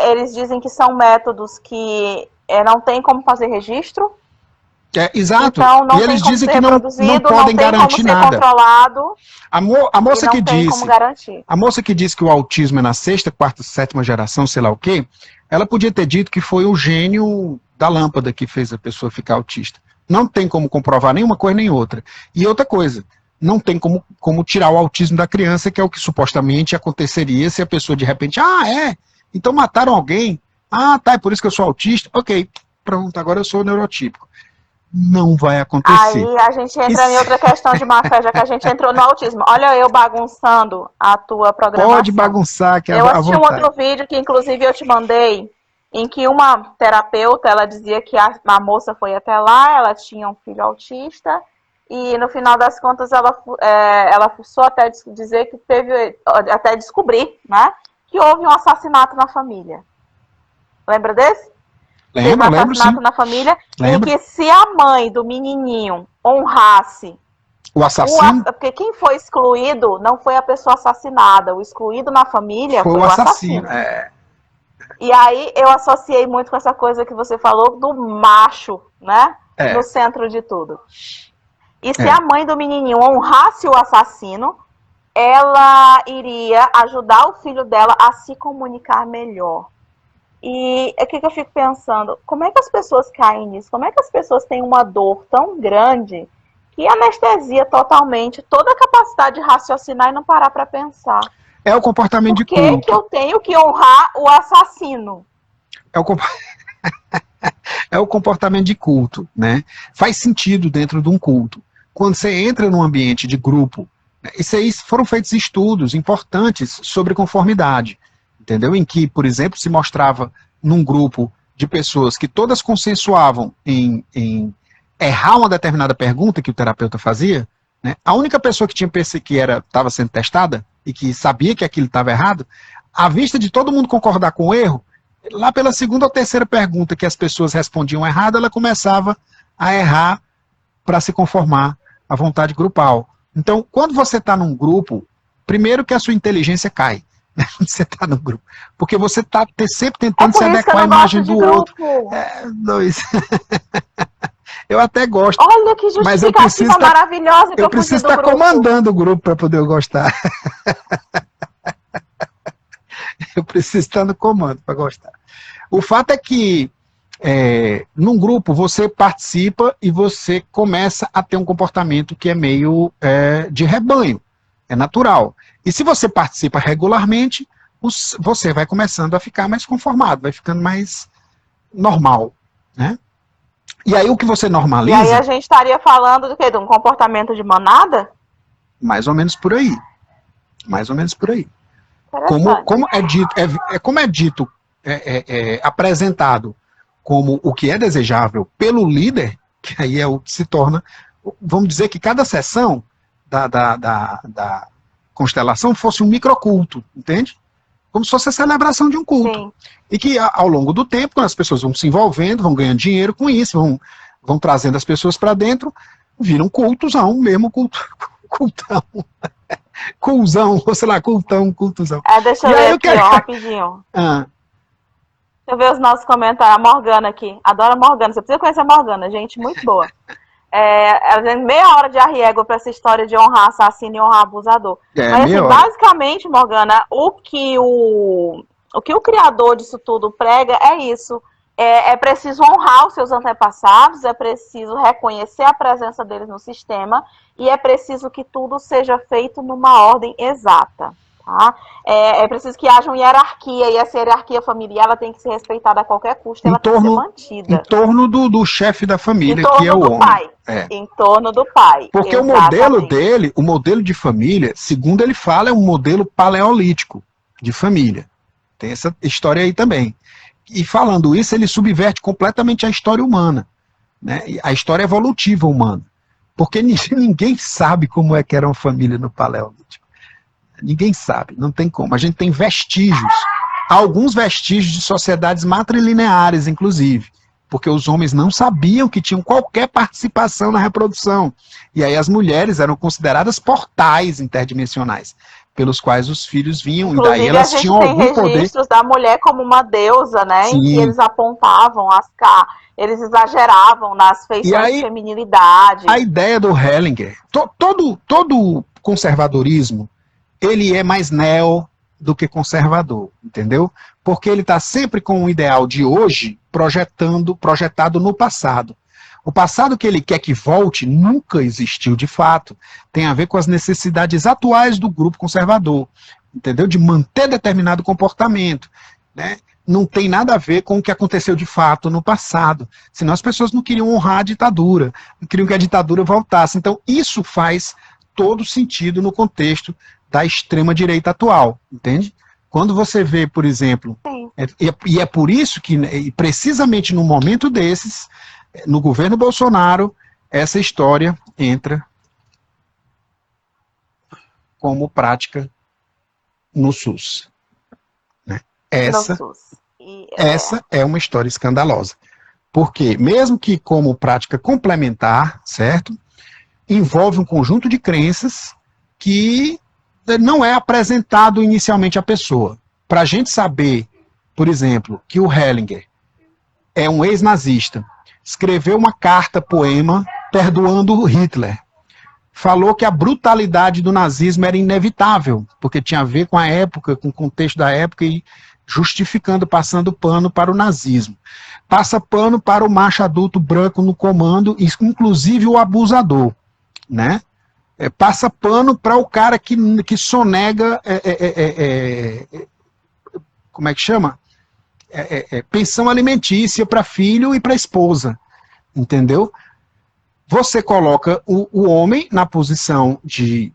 Eles dizem que são métodos que não tem como fazer registro. Exato. Então, não e eles tem como dizem ser que não podem não tem garantir como ser nada. Controlado, A moça e não que tem disse, como garantir. a moça que disse que o autismo é na 6ª, 4ª, 7ª geração, sei lá o quê, ela podia ter dito que foi o gênio da lâmpada que fez a pessoa ficar autista. Não tem como comprovar nenhuma coisa nem outra. E outra coisa, não tem como tirar o autismo da criança, que é o que supostamente aconteceria se a pessoa de repente, então mataram alguém, tá, é por isso que eu sou autista, ok, pronto, agora eu sou neurotípico. Não vai acontecer. Aí a gente entra em outra questão de má fé, já que a gente entrou no autismo. Olha eu bagunçando a tua programação. Pode bagunçar, que eu assisti um outro vídeo que inclusive eu te mandei, em que uma terapeuta, ela dizia que a moça foi até lá, ela tinha um filho autista, e no final das contas ela forçou até dizer que até descobrir, né, que houve um assassinato na família. Lembra desse? Lembro, teve um assassinato sim. Na família, Lembro. em que se a mãe do menininho honrasse o assassino, porque quem foi excluído não foi a pessoa assassinada, o excluído na família foi o assassino. E aí eu associei muito com essa coisa que você falou do macho, né? No centro de tudo. E se a mãe do menininho honrasse o assassino, ela iria ajudar o filho dela a se comunicar melhor. E o que eu fico pensando? Como é que as pessoas caem nisso? Como é que as pessoas têm uma dor tão grande que anestesia totalmente toda a capacidade de raciocinar e não parar para pensar? É o comportamento de culto. Por que eu tenho que honrar o assassino? É o comportamento de culto, né? Faz sentido dentro de um culto. Quando você entra num ambiente de grupo, isso aí foram feitos estudos importantes sobre conformidade, entendeu? Em que, por exemplo, se mostrava num grupo de pessoas que todas consensuavam em errar uma determinada pergunta que o terapeuta fazia, né? A única pessoa que tinha pensado que estava sendo testada e que sabia que aquilo estava errado, à vista de todo mundo concordar com o erro, lá pela 2ª ou 3ª pergunta que as pessoas respondiam errado, ela começava a errar para se conformar à vontade grupal. Então, quando você está num grupo, primeiro que a sua inteligência cai, né? Você está no grupo, porque você está sempre tentando se adequar à imagem do outro. Eu até gosto. Olha que justificativa maravilhosa que eu preciso estar comandando o grupo para poder gostar. Eu preciso estar no comando para gostar. O fato é que num grupo você participa e você começa a ter um comportamento que é meio de rebanho, é natural. E se você participa regularmente, você vai começando a ficar mais conformado, vai ficando mais normal, né? E aí o que você normaliza... E aí a gente estaria falando do quê? De um comportamento de manada? Mais ou menos por aí. Mais ou menos por aí. Como é dito, apresentado como o que é desejável pelo líder, que aí é o que se torna... Vamos dizer que cada sessão da constelação fosse um microculto, entende? Como se fosse a celebração de um culto. Sim. E que ao longo do tempo, quando as pessoas vão se envolvendo, vão ganhando dinheiro com isso, vão trazendo as pessoas para dentro, vira um cultozão, mesmo cultão. Culzão, ou sei lá, cultuzão. Deixa eu ler aqui, rapidinho. Deixa eu ver os nossos comentários. A Morgana aqui. Adoro a Morgana. Você precisa conhecer a Morgana, gente, muito boa. Ela tem meia hora de arriégua para essa história de honrar assassino e honrar abusador. Mas, assim, basicamente, Morgana, o que o criador disso tudo prega é isso. É preciso honrar os seus antepassados, é preciso reconhecer a presença deles no sistema e é preciso que tudo seja feito numa ordem exata. Tá? É preciso que haja uma hierarquia, e essa hierarquia familiar ela tem que ser respeitada a qualquer custo, ela tem que ser mantida. Em torno do chefe da família, que é o homem. Pai. Em torno do pai. Porque o modelo de família, segundo ele fala, é um modelo paleolítico de família. Tem essa história aí também. E falando isso, ele subverte completamente a história humana, né? A história evolutiva humana. Porque ninguém sabe como é que era uma família no Paleolítico. Ninguém sabe, não tem como. A gente tem vestígios, alguns vestígios de sociedades matrilineares, inclusive, porque os homens não sabiam que tinham qualquer participação na reprodução. E aí as mulheres eram consideradas portais interdimensionais, pelos quais os filhos vinham, inclusive, e daí elas tinham algum poder. A gente tem registros da mulher como uma deusa, né? Sim. Em que eles apontavam eles exageravam nas feições de feminilidade. A ideia do Hellinger, todo conservadorismo, ele é mais neo do que conservador, entendeu? Porque ele está sempre com o ideal de hoje projetado no passado. O passado que ele quer que volte nunca existiu de fato. Tem a ver com as necessidades atuais do grupo conservador, entendeu? De manter determinado comportamento, né? Não tem nada a ver com o que aconteceu de fato no passado. Senão as pessoas não queriam honrar a ditadura, não queriam que a ditadura voltasse. Então isso faz todo sentido no contexto da extrema-direita atual, entende? Quando você vê, por exemplo, e é por isso que, precisamente no momento desses, no governo Bolsonaro, essa história entra como prática no SUS. Né? Essa é uma história escandalosa. Porque, mesmo que como prática complementar, certo? Envolve um conjunto de crenças que não é apresentado inicialmente à pessoa. Para a gente saber, por exemplo, que o Hellinger é um ex-nazista, escreveu uma carta-poema perdoando Hitler. Falou que a brutalidade do nazismo era inevitável, porque tinha a ver com a época, com o contexto da época, e justificando, passando pano para o nazismo. Passa pano para o macho adulto branco no comando, inclusive o abusador, né? Passa pano para o cara que sonega, como é que chama? Pensão alimentícia para filho e para esposa, entendeu? Você coloca o homem na posição de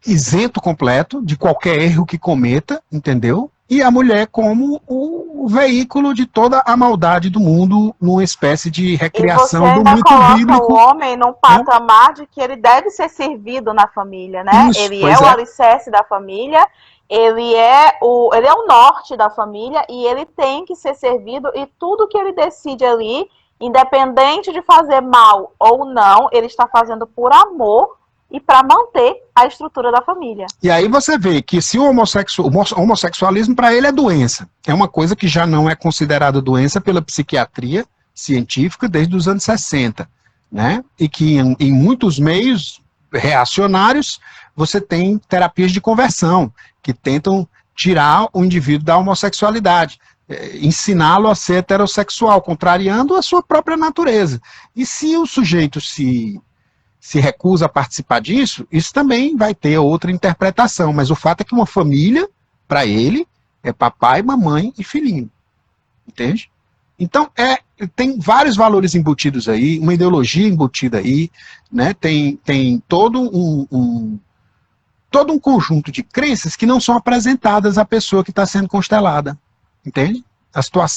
isento completo de qualquer erro que cometa, entendeu? E a mulher como o veículo de toda a maldade do mundo, numa espécie de recriação do mito bíblico. E você ainda coloca o homem num patamar de que ele deve ser servido na família, né? Isso, ele é o alicerce da família, ele é o norte da família e ele tem que ser servido, e tudo que ele decide ali, independente de fazer mal ou não, ele está fazendo por amor e para manter a estrutura da família. E aí você vê que se o homossexualismo para ele é doença, é uma coisa que já não é considerada doença pela psiquiatria científica desde os anos 60, né? E que em muitos meios reacionários você tem terapias de conversão que tentam tirar o indivíduo da homossexualidade, ensiná-lo a ser heterossexual, contrariando a sua própria natureza. E se o sujeito se recusa a participar disso, isso também vai ter outra interpretação, mas o fato é que uma família, para ele, É papai, mamãe e filhinho. Entende? Então, tem vários valores embutidos aí, uma ideologia embutida aí, né? Tem todo um conjunto de crenças que não são apresentadas à pessoa que está sendo constelada. Entende?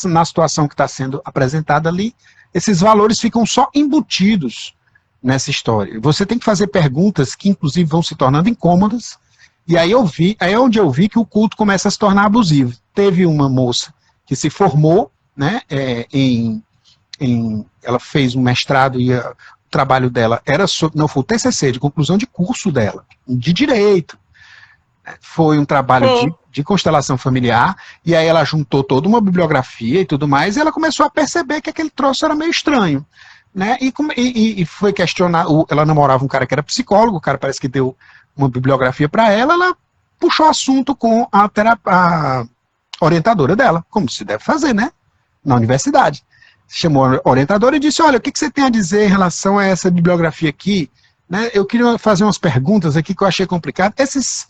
Na situação que está sendo apresentada ali, esses valores ficam só embutidos nessa história. Você tem que fazer perguntas que, inclusive, vão se tornando incômodas, e aí é onde eu vi que o culto começa a se tornar abusivo. Teve uma moça que se formou, né, ela fez um mestrado e o trabalho dela foi o TCC, de conclusão de curso dela, de direito. Foi um trabalho de constelação familiar, e aí ela juntou toda uma bibliografia e tudo mais, e ela começou a perceber que aquele troço era meio estranho. Né? E foi questionar, ela namorava um cara que era psicólogo, o cara parece que deu uma bibliografia para ela puxou assunto com a orientadora dela, como se deve fazer, né? Na universidade. Chamou a orientadora e disse, olha, o que você tem a dizer em relação a essa bibliografia aqui? Né? Eu queria fazer umas perguntas aqui que eu achei complicado. Esses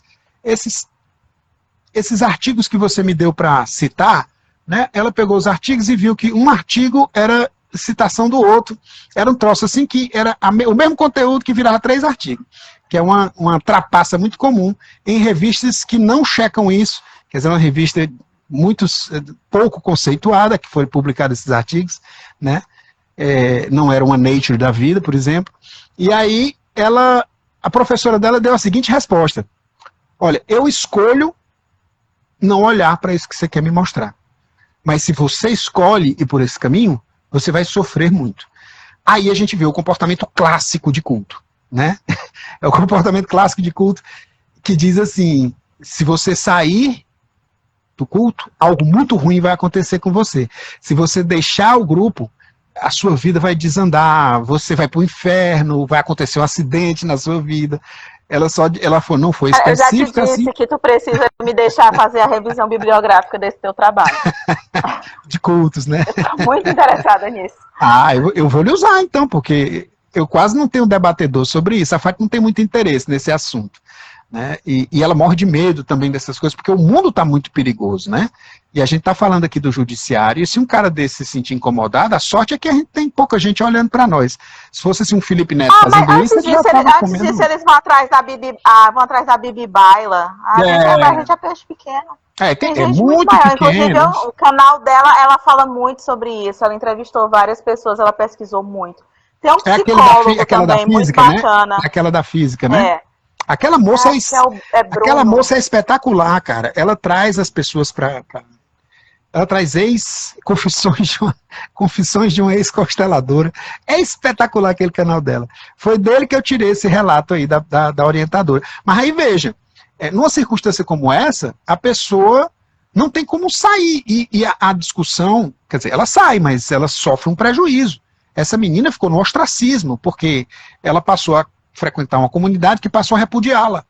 artigos que você me deu para citar, né? Ela pegou os artigos e viu que um artigo era citação do outro, era um troço assim que era o mesmo conteúdo que virava 3 artigos, que é uma trapaça muito comum em revistas que não checam isso, quer dizer, uma revista pouco conceituada, que foi publicada esses artigos, né? Não era uma Nature da vida, por exemplo, e aí a professora dela deu a seguinte resposta, olha, eu escolho não olhar para isso que você quer me mostrar, mas se você escolhe ir por esse caminho, você vai sofrer muito. Aí a gente vê o comportamento clássico de culto, né? É o comportamento clássico de culto que diz assim, se você sair do culto, algo muito ruim vai acontecer com você. Se você deixar o grupo, a sua vida vai desandar, você vai para o inferno, vai acontecer um acidente na sua vida. Ela falou, não foi específica. Eu já te disse que tu precisa me deixar fazer a revisão bibliográfica desse teu trabalho. De cultos, né? Eu estou muito interessada nisso. Eu vou lhe usar então, porque eu quase não tenho debatedor sobre isso. A Fátima não tem muito interesse nesse assunto. Né? E ela morre de medo também dessas coisas, porque o mundo está muito perigoso, né? E a gente está falando aqui do judiciário, e se um cara desse se sentir incomodado, a sorte é que a gente tem pouca gente olhando para nós. Se fosse assim, um Felipe Neto fazendo isso, antes disso eles vão atrás da Bibi Baila. A gente é peixe pequeno. Tem gente muito pequeno. Inclusive, o canal dela, ela fala muito sobre isso. Ela entrevistou várias pessoas, ela pesquisou muito. Tem um psicólogo também, muito bacana. Né? Aquela da física, né? Aquela moça aquela moça é espetacular, cara. Ela traz as pessoas ela traz confissões de uma ex-consteladora. É espetacular aquele canal dela. Foi dele que eu tirei esse relato aí da orientadora. Mas aí veja, numa circunstância como essa, a pessoa não tem como sair. E a discussão, quer dizer, ela sai, mas ela sofre um prejuízo. Essa menina ficou no ostracismo, porque ela passou a frequentar uma comunidade que passou a repudiá-la.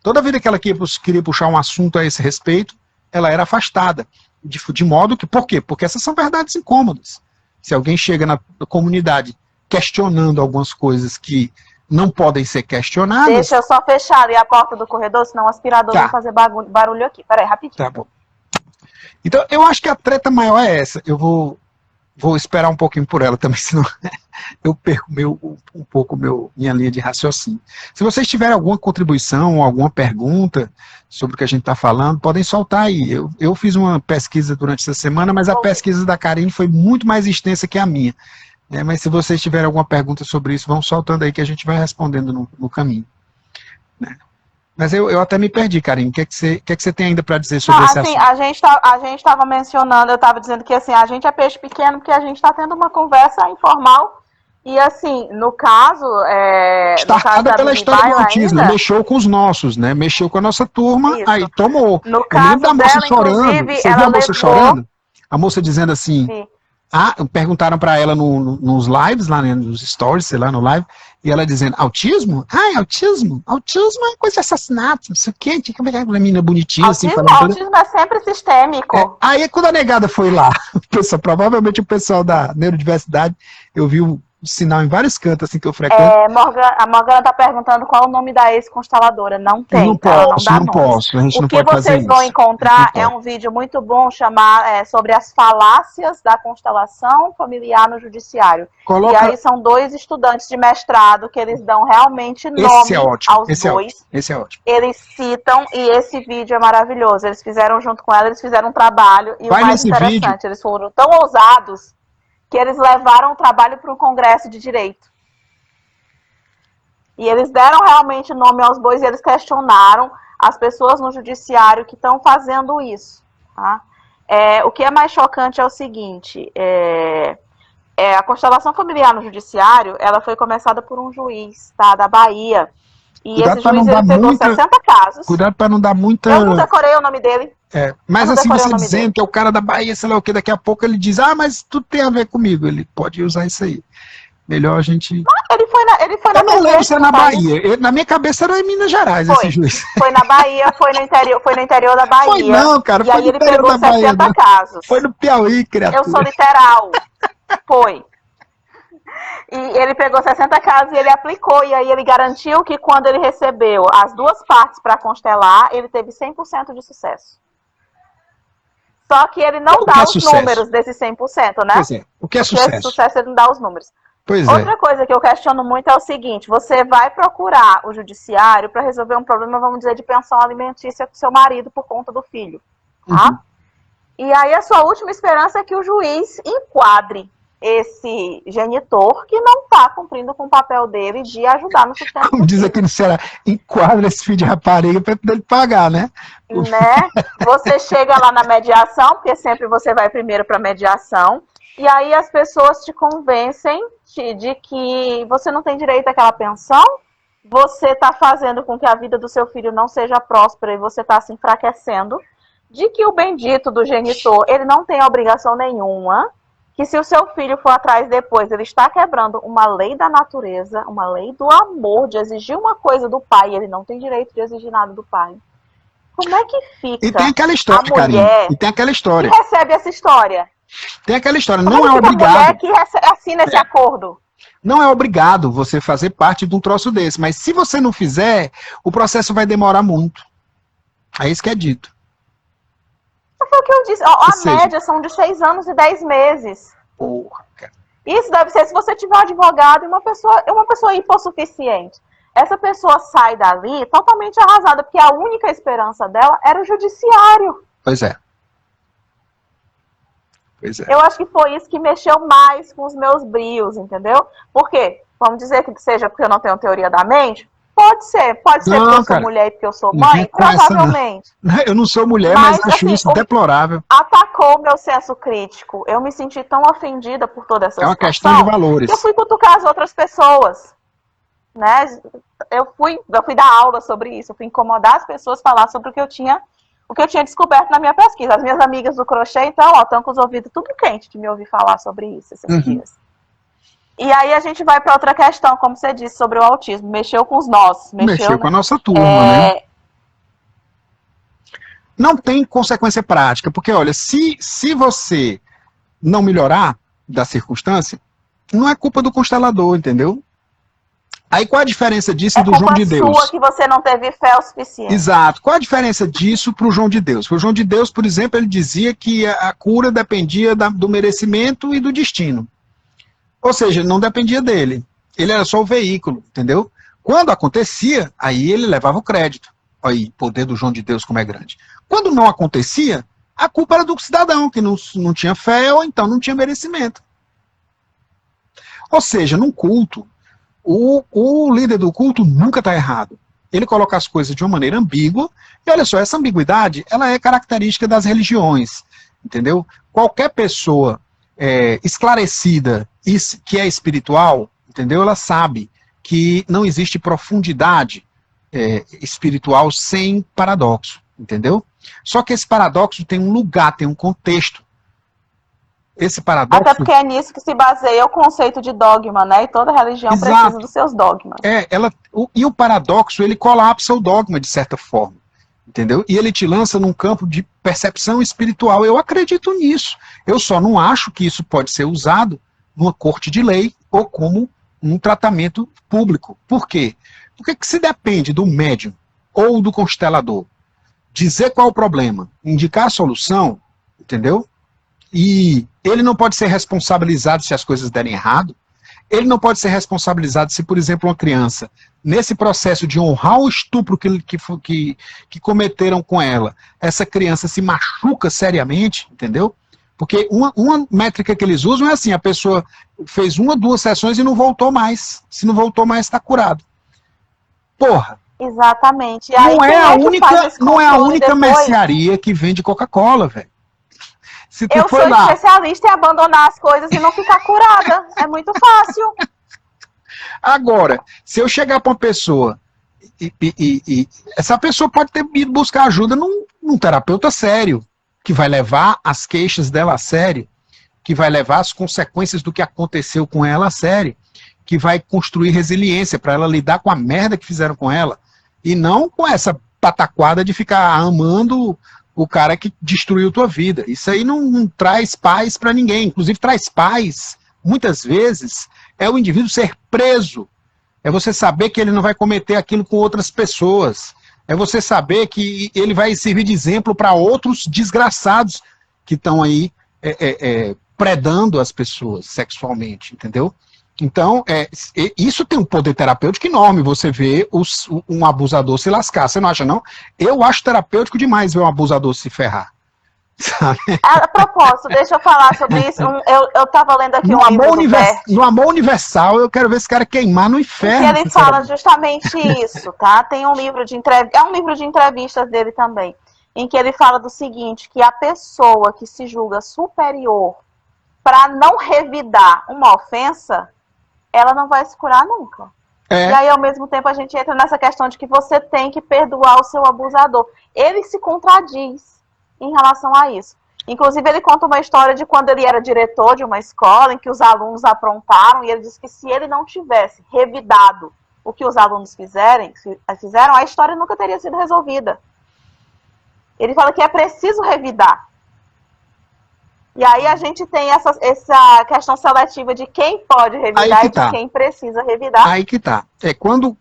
Toda vida que ela queria puxar um assunto a esse respeito, ela era afastada. De modo que, por quê? Porque essas são verdades incômodas. Se alguém chega na comunidade questionando algumas coisas que não podem ser questionadas... Deixa eu só fechar ali a porta do corredor, senão o aspirador vai fazer barulho aqui. Peraí, rapidinho. Tá bom. Então, eu acho que a treta maior é essa. Eu vou esperar um pouquinho por ela também, senão eu perco um pouco minha linha de raciocínio. Se vocês tiverem alguma contribuição, alguma pergunta sobre o que a gente está falando, podem soltar aí. Eu fiz uma pesquisa durante essa semana, mas a pesquisa da Karine foi muito mais extensa que a minha. Mas se vocês tiverem alguma pergunta sobre isso, vão soltando aí que a gente vai respondendo no caminho. Mas eu até me perdi, Karine. O que é que você tem ainda para dizer sobre esse assunto? A gente estava mencionando, eu estava dizendo que assim, a gente é peixe pequeno porque a gente está tendo uma conversa informal e assim, no caso... Startada pela história do autismo, mexeu com os nossos, né? Mexeu com a nossa turma, aí tomou. No caso da moça chorando. Você viu a moça chorando? A moça dizendo assim... Sim. Perguntaram para ela nos lives, lá nos stories, sei lá, no live, e ela dizendo, autismo? Autismo é coisa de assassinato, não sei o quê, tinha que ver aquela menina bonitinha. Autismo é sempre sistêmico. Aí quando a negada foi lá, provavelmente o pessoal da neurodiversidade, eu vi sinal em vários cantos assim que eu frequento. A Morgana está perguntando qual é o nome da ex-consteladora. Não tem, Não ela posso, não dá não nomes. posso. A gente O não que pode fazer vocês vão isso. encontrar é um vídeo muito bom sobre as falácias da constelação familiar no judiciário. Coloca... E aí são 2 estudantes de mestrado que eles dão realmente nome aos dois. Esse é ótimo. Eles citam e esse vídeo é maravilhoso. Eles fizeram junto com ela, eles fizeram um trabalho. E Vai o mais nesse interessante, vídeo. eles foram tão ousados que eles levaram o trabalho para um congresso de direito. E eles deram realmente nome aos bois e eles questionaram as pessoas no judiciário que estão fazendo isso. Tá? O que é mais chocante é o seguinte, a constelação familiar no judiciário, ela foi começada por um juiz, tá, da Bahia. E Cuidado esse juiz ele pegou 60 casos. Cuidado para não dar muita... Eu não decorei o nome dele. Mas assim, você dizendo que é o cara da Bahia, sei lá o que, daqui a pouco ele diz, mas tudo tem a ver comigo. Ele pode usar isso aí. Melhor a gente... Ele foi na Eu não lembro se é na Bahia. Na minha cabeça era em Minas Gerais esse juiz. Foi na Bahia, foi no interior da Bahia. Foi não, cara. E aí ele pegou 60 casos. Foi no Piauí, criatura. Eu sou literal. Foi. E ele pegou 60 casos e ele aplicou. E aí ele garantiu que quando ele recebeu as 2 partes para constelar, ele teve 100% de sucesso. Só que ele não dá os números desse 100%, né? Pois é. O que é sucesso? Porque esse sucesso ele não dá os números. Pois Outra coisa que eu questiono muito é o seguinte, você vai procurar o judiciário para resolver um problema, vamos dizer, de pensão alimentícia com seu marido por conta do filho, tá? Uhum. E aí a sua última esperança é que o juiz enquadre esse genitor que não está cumprindo com o papel dele de ajudar no sustento. Como diz aqui no Ceará, enquadra esse filho de rapariga para poder pagar, né? Você chega lá na mediação, porque sempre você vai primeiro para a mediação, e aí as pessoas te convencem de que você não tem direito àquela pensão, você está fazendo com que a vida do seu filho não seja próspera e você está se enfraquecendo, de que o bendito do genitor, ele não tem obrigação nenhuma, que se o seu filho for atrás depois, ele está quebrando uma lei da natureza, uma lei do amor, de exigir uma coisa do pai, e ele não tem direito de exigir nada do pai. Como é que fica e tem aquela história, a mulher e tem aquela história. que recebe essa história? Tem aquela história, Como não é obrigado. A mulher que assina esse acordo? Não é obrigado você fazer parte de um troço desse, mas se você não fizer, o processo vai demorar muito. É isso que é dito. Foi o que eu disse. A média são de 6 anos e 10 meses. Porra, cara. Isso deve ser se você tiver um advogado e uma pessoa hipossuficiente. Essa pessoa sai dali totalmente arrasada, porque a única esperança dela era o judiciário. Pois é. Eu acho que foi isso que mexeu mais com os meus brios, entendeu? Por quê? Vamos dizer que seja porque eu não tenho teoria da mente? Pode ser porque eu sou mulher e porque eu sou mãe? Provavelmente. Eu não sou mulher, mas acho assim, isso deplorável. Atacou o meu senso crítico. Eu me senti tão ofendida por toda essa situação. É uma questão de valores. Que eu fui cutucar as outras pessoas. Né? Eu fui dar aula sobre isso. Eu fui incomodar as pessoas, falar sobre o que eu tinha descoberto na minha pesquisa. As minhas amigas do crochê, então, estão com os ouvidos tudo quente de me ouvir falar sobre isso esses dias. E aí a gente vai para outra questão, como você disse, sobre o autismo. Mexeu com os nossos. Mexeu com a nossa turma, né? Não tem consequência prática, porque, olha, se você não melhorar da circunstância, não é culpa do constelador, entendeu? Aí qual a diferença disso do João de Deus? É culpa sua que você não teve fé o suficiente. Exato. Qual a diferença disso para o João de Deus? O João de Deus, por exemplo, ele dizia que a cura dependia do merecimento e do destino. Ou seja, não dependia dele. Ele era só o veículo, entendeu? Quando acontecia, aí ele levava o crédito. Aí, poder do João de Deus como é grande. Quando não acontecia, a culpa era do cidadão, que não tinha fé ou então não tinha merecimento. Ou seja, num culto, o líder do culto nunca está errado. Ele coloca as coisas de uma maneira ambígua, e olha só, essa ambiguidade, ela é característica das religiões, entendeu? Qualquer pessoa esclarecida, que é espiritual, entendeu? Ela sabe que não existe profundidade espiritual sem paradoxo, entendeu? Só que esse paradoxo tem um lugar, tem um contexto. Esse paradoxo... Até porque é nisso que se baseia o conceito de dogma, né? E toda religião precisa dos seus dogmas. E o paradoxo, ele colapsa o dogma, de certa forma. Entendeu? E ele te lança num campo de percepção espiritual. Eu acredito nisso. Eu só não acho que isso pode ser usado numa corte de lei ou como um tratamento público. Por quê? Porque que se depende do médium ou do constelador dizer qual é o problema, indicar a solução, entendeu? E ele não pode ser responsabilizado se as coisas derem errado, ele não pode ser responsabilizado se, por exemplo, uma criança, nesse processo de honrar o estupro que cometeram com ela, essa criança se machuca seriamente, entendeu? Porque uma métrica que eles usam é assim, a pessoa fez 1 ou 2 sessões e não voltou mais. Se não voltou mais, está curado. Porra! Exatamente. E não aí, é a única mercearia que vende Coca-Cola, velho. Eu sou especialista em abandonar as coisas e não ficar curada. É muito fácil. Agora, se eu chegar para uma pessoa e essa pessoa pode ter ido buscar ajuda num terapeuta sério, que vai levar as queixas dela a sério, que vai levar as consequências do que aconteceu com ela a sério, que vai construir resiliência para ela lidar com a merda que fizeram com ela, e não com essa pataquada de ficar amando o cara que destruiu tua vida. Isso aí não traz paz para ninguém. Inclusive traz paz, muitas vezes, é o indivíduo ser preso. É você saber que ele não vai cometer aquilo com outras pessoas. É você saber que ele vai servir de exemplo para outros desgraçados que estão aí predando as pessoas sexualmente, entendeu? Então, isso tem um poder terapêutico enorme, você vê um abusador se lascar, você não acha, não? Eu acho terapêutico demais ver um abusador se ferrar. Sabe? A propósito, deixa eu falar sobre isso. Eu estava lendo aqui um livro do Bert. No Amor Universal, eu quero ver esse cara queimar no inferno. E ele fala justamente isso, tá? Tem um livro de entrevistas, é um livro de entrevistas dele também, em que ele fala do seguinte, que a pessoa que se julga superior para não revidar uma ofensa, ela não vai se curar nunca. E aí, ao mesmo tempo, a gente entra nessa questão de que você tem que perdoar o seu abusador. Ele se contradiz em relação a isso. Inclusive, ele conta uma história de quando ele era diretor de uma escola, em que os alunos aprontaram, e ele disse que se ele não tivesse revidado o que os alunos fizeram, a história nunca teria sido resolvida. Ele fala que é preciso revidar. E aí a gente tem essa questão seletiva de quem pode revidar e de quem precisa revidar. Aí que tá. Quando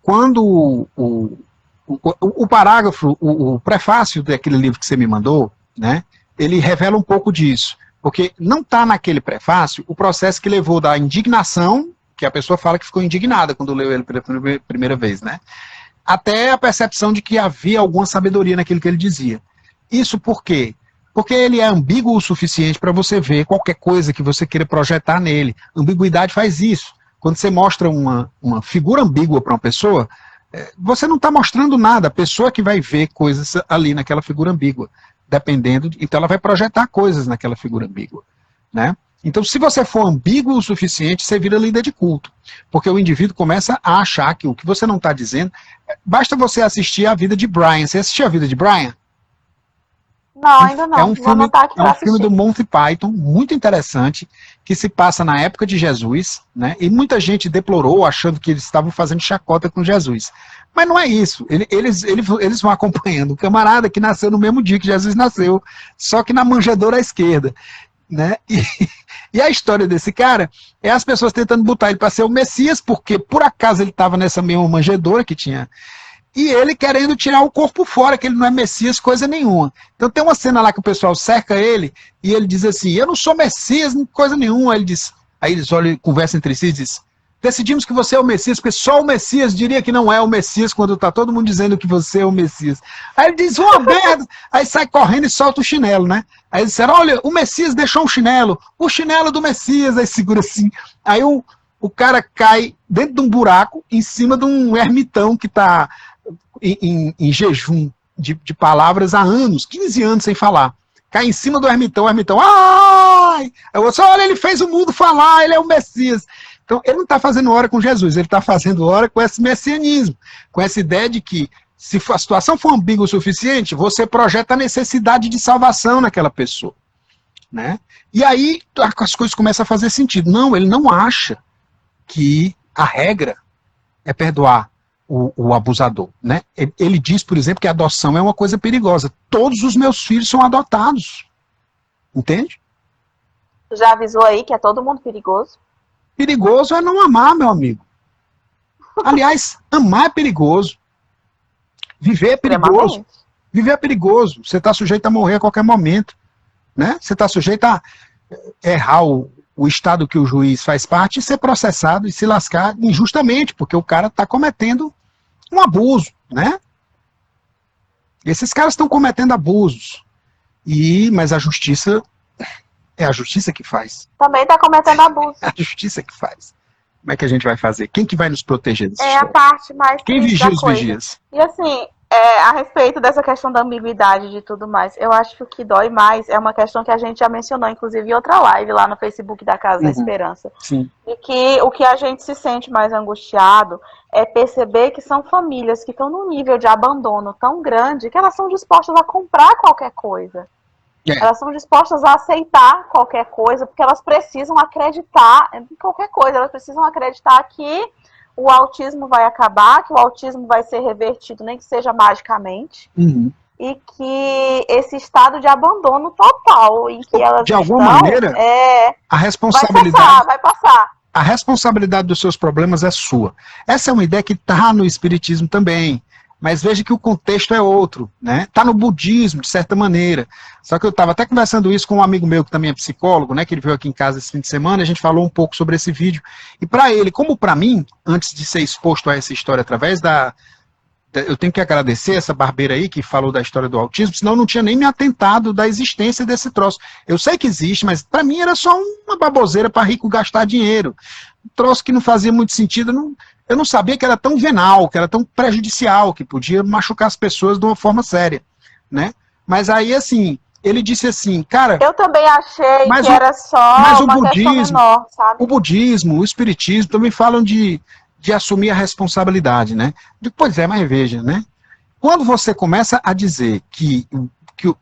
o parágrafo, o prefácio daquele livro que você me mandou, né, ele revela um pouco disso. Porque não está naquele prefácio o processo que levou da indignação, que a pessoa fala que ficou indignada quando leu ele pela primeira vez, né, até a percepção de que havia alguma sabedoria naquilo que ele dizia. Isso por quê? Porque ele é ambíguo o suficiente para você ver qualquer coisa que você queira projetar nele. Ambiguidade faz isso. Quando você mostra uma figura ambígua para uma pessoa, você não está mostrando nada. A pessoa que vai ver coisas ali naquela figura ambígua. Dependendo, então ela vai projetar coisas naquela figura ambígua. Né? Então, se você for ambíguo o suficiente, você vira líder de culto. Porque o indivíduo começa a achar que o que você não está dizendo... Basta você assistir a vida de Brian. Você assistiu a vida de Brian? Não, ainda não. É um filme do Monty Python, muito interessante, que se passa na época de Jesus, né? E muita gente deplorou, achando que eles estavam fazendo chacota com Jesus. Mas não é isso. Eles vão acompanhando o camarada que nasceu no mesmo dia que Jesus nasceu, só que na manjedoura à esquerda. Né? E a história desse cara é as pessoas tentando botar ele para ser o Messias, porque por acaso ele estava nessa mesma manjedoura que tinha... E ele querendo tirar o corpo fora, que ele não é Messias, coisa nenhuma. Então tem uma cena lá que o pessoal cerca ele, e ele diz assim, eu não sou Messias, coisa nenhuma. Aí eles olham, conversam entre si e dizem, decidimos que você é o Messias, porque só o Messias diria que não é o Messias, quando está todo mundo dizendo que você é o Messias. Aí ele diz, uma merda! Aí sai correndo e solta o chinelo, né? Aí eles disseram, olha, o Messias deixou o chinelo do Messias, aí segura assim. Aí o cara cai dentro de um buraco, em cima de um ermitão que está... Em jejum de palavras há anos, 15 anos sem falar. Cai em cima do ermitão, ai! Eu vou olha, ele fez o mundo falar, ele é o Messias. Então, ele não está fazendo hora com Jesus, ele está fazendo hora com esse messianismo, com essa ideia de que, se a situação for ambígua o suficiente, você projeta a necessidade de salvação naquela pessoa. Né? E aí, as coisas começam a fazer sentido. Não, ele não acha que a regra é perdoar o abusador, né? Ele diz, por exemplo, que a adoção é uma coisa perigosa. Todos os meus filhos são adotados. Entende? Já avisou aí que é todo mundo perigoso? Perigoso é não amar, meu amigo. Aliás, amar é perigoso. Viver é perigoso. Viver é perigoso. Você está sujeito a morrer a qualquer momento. Né? Você está sujeito a errar o estado que o juiz faz parte e ser processado e se lascar injustamente, porque o cara está cometendo um abuso. Né? Esses caras estão cometendo abusos. Mas a justiça é a justiça que faz. Também está cometendo abuso. É a justiça que faz. Como é que a gente vai fazer? Quem que vai nos proteger desse a parte mais Quem vigia os vigias? E assim, a respeito dessa questão da ambiguidade de tudo mais, eu acho que o que dói mais é uma questão que a gente já mencionou, inclusive em outra live lá no Facebook da Casa da Esperança. Sim. E que o que a gente se sente mais angustiado é perceber que são famílias que estão num nível de abandono tão grande que elas são dispostas a comprar qualquer coisa. Elas são dispostas a aceitar qualquer coisa, porque elas precisam acreditar em qualquer coisa. Elas precisam acreditar que o autismo vai acabar, que o autismo vai ser revertido, nem que seja magicamente. E que esse estado de abandono total em que elas de alguma maneira, a responsabilidade vai passar. A responsabilidade dos seus problemas é sua. Essa é uma ideia que está no Espiritismo também. Mas veja que o contexto é outro, né? Está no budismo, de certa maneira. Só que eu estava até conversando isso com um amigo meu que também é psicólogo, né? Que ele veio aqui em casa esse fim de semana, e a gente falou um pouco sobre esse vídeo. E para ele, como para mim, antes de ser exposto a essa história através eu tenho que agradecer essa barbeira aí que falou da história do autismo, senão eu não tinha nem me atentado da existência desse troço. Eu sei que existe, mas para mim era só uma baboseira para rico gastar dinheiro. Um troço que não fazia muito sentido, eu não sabia que era tão venal, que era tão prejudicial, que podia machucar as pessoas de uma forma séria, né? Mas aí, assim, ele disse assim, cara... Eu também achei que era só uma questão menor, sabe? O budismo, o espiritismo também falam de assumir a responsabilidade, né? Pois é, mas veja, né? Quando você começa a dizer que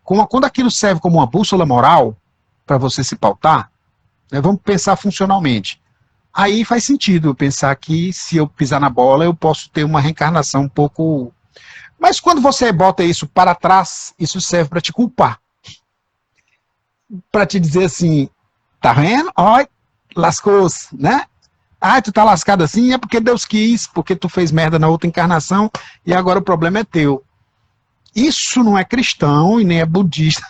quando aquilo serve como uma bússola moral para você se pautar, né, vamos pensar funcionalmente. Aí faz sentido eu pensar que se eu pisar na bola, eu posso ter uma reencarnação um pouco... Mas quando você bota isso para trás, isso serve para te culpar. Para te dizer assim, tá vendo? Ó, lascou-se, né? Ah, tu tá lascado assim, é porque Deus quis, porque tu fez merda na outra encarnação e agora o problema é teu. Isso não é cristão e nem é budista.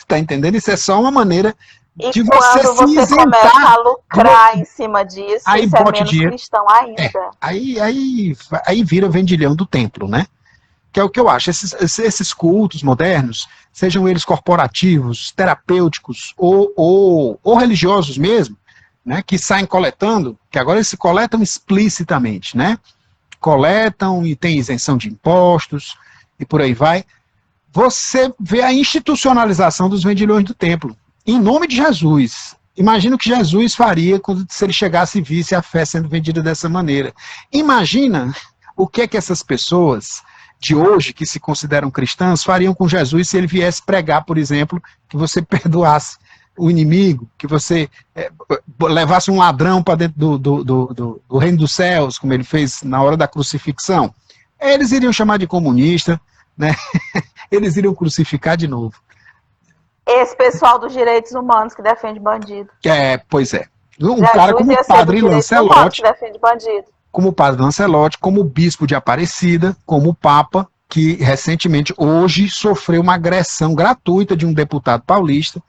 Tá entendendo? Isso é só uma maneira de você se quando você começa a lucrar em cima disso, aí isso é menos cristão ainda. Aí vira vendilhão do templo, né? Que é o que eu acho. Esses cultos modernos, sejam eles corporativos, terapêuticos ou religiosos mesmo, né, que saem coletando, que agora eles se coletam explicitamente, né? Coletam e tem isenção de impostos e por aí vai. Você vê a institucionalização dos vendilhões do templo, em nome de Jesus. Imagina o que Jesus faria se ele chegasse e visse a fé sendo vendida dessa maneira. Imagina o que é que essas pessoas de hoje, que se consideram cristãs, fariam com Jesus se ele viesse pregar, por exemplo, que você perdoasse o inimigo, que você levasse um ladrão para dentro do reino dos céus, como ele fez na hora da crucifixão. Eles iriam chamar de comunista, né? Eles iriam crucificar de novo. Esse pessoal dos direitos humanos que defende bandido. Pois é. Um cara como o padre Lancelotti, como o padre Lancelotti, como o bispo de Aparecida, como o Papa, que recentemente, hoje, sofreu uma agressão gratuita de um deputado paulista,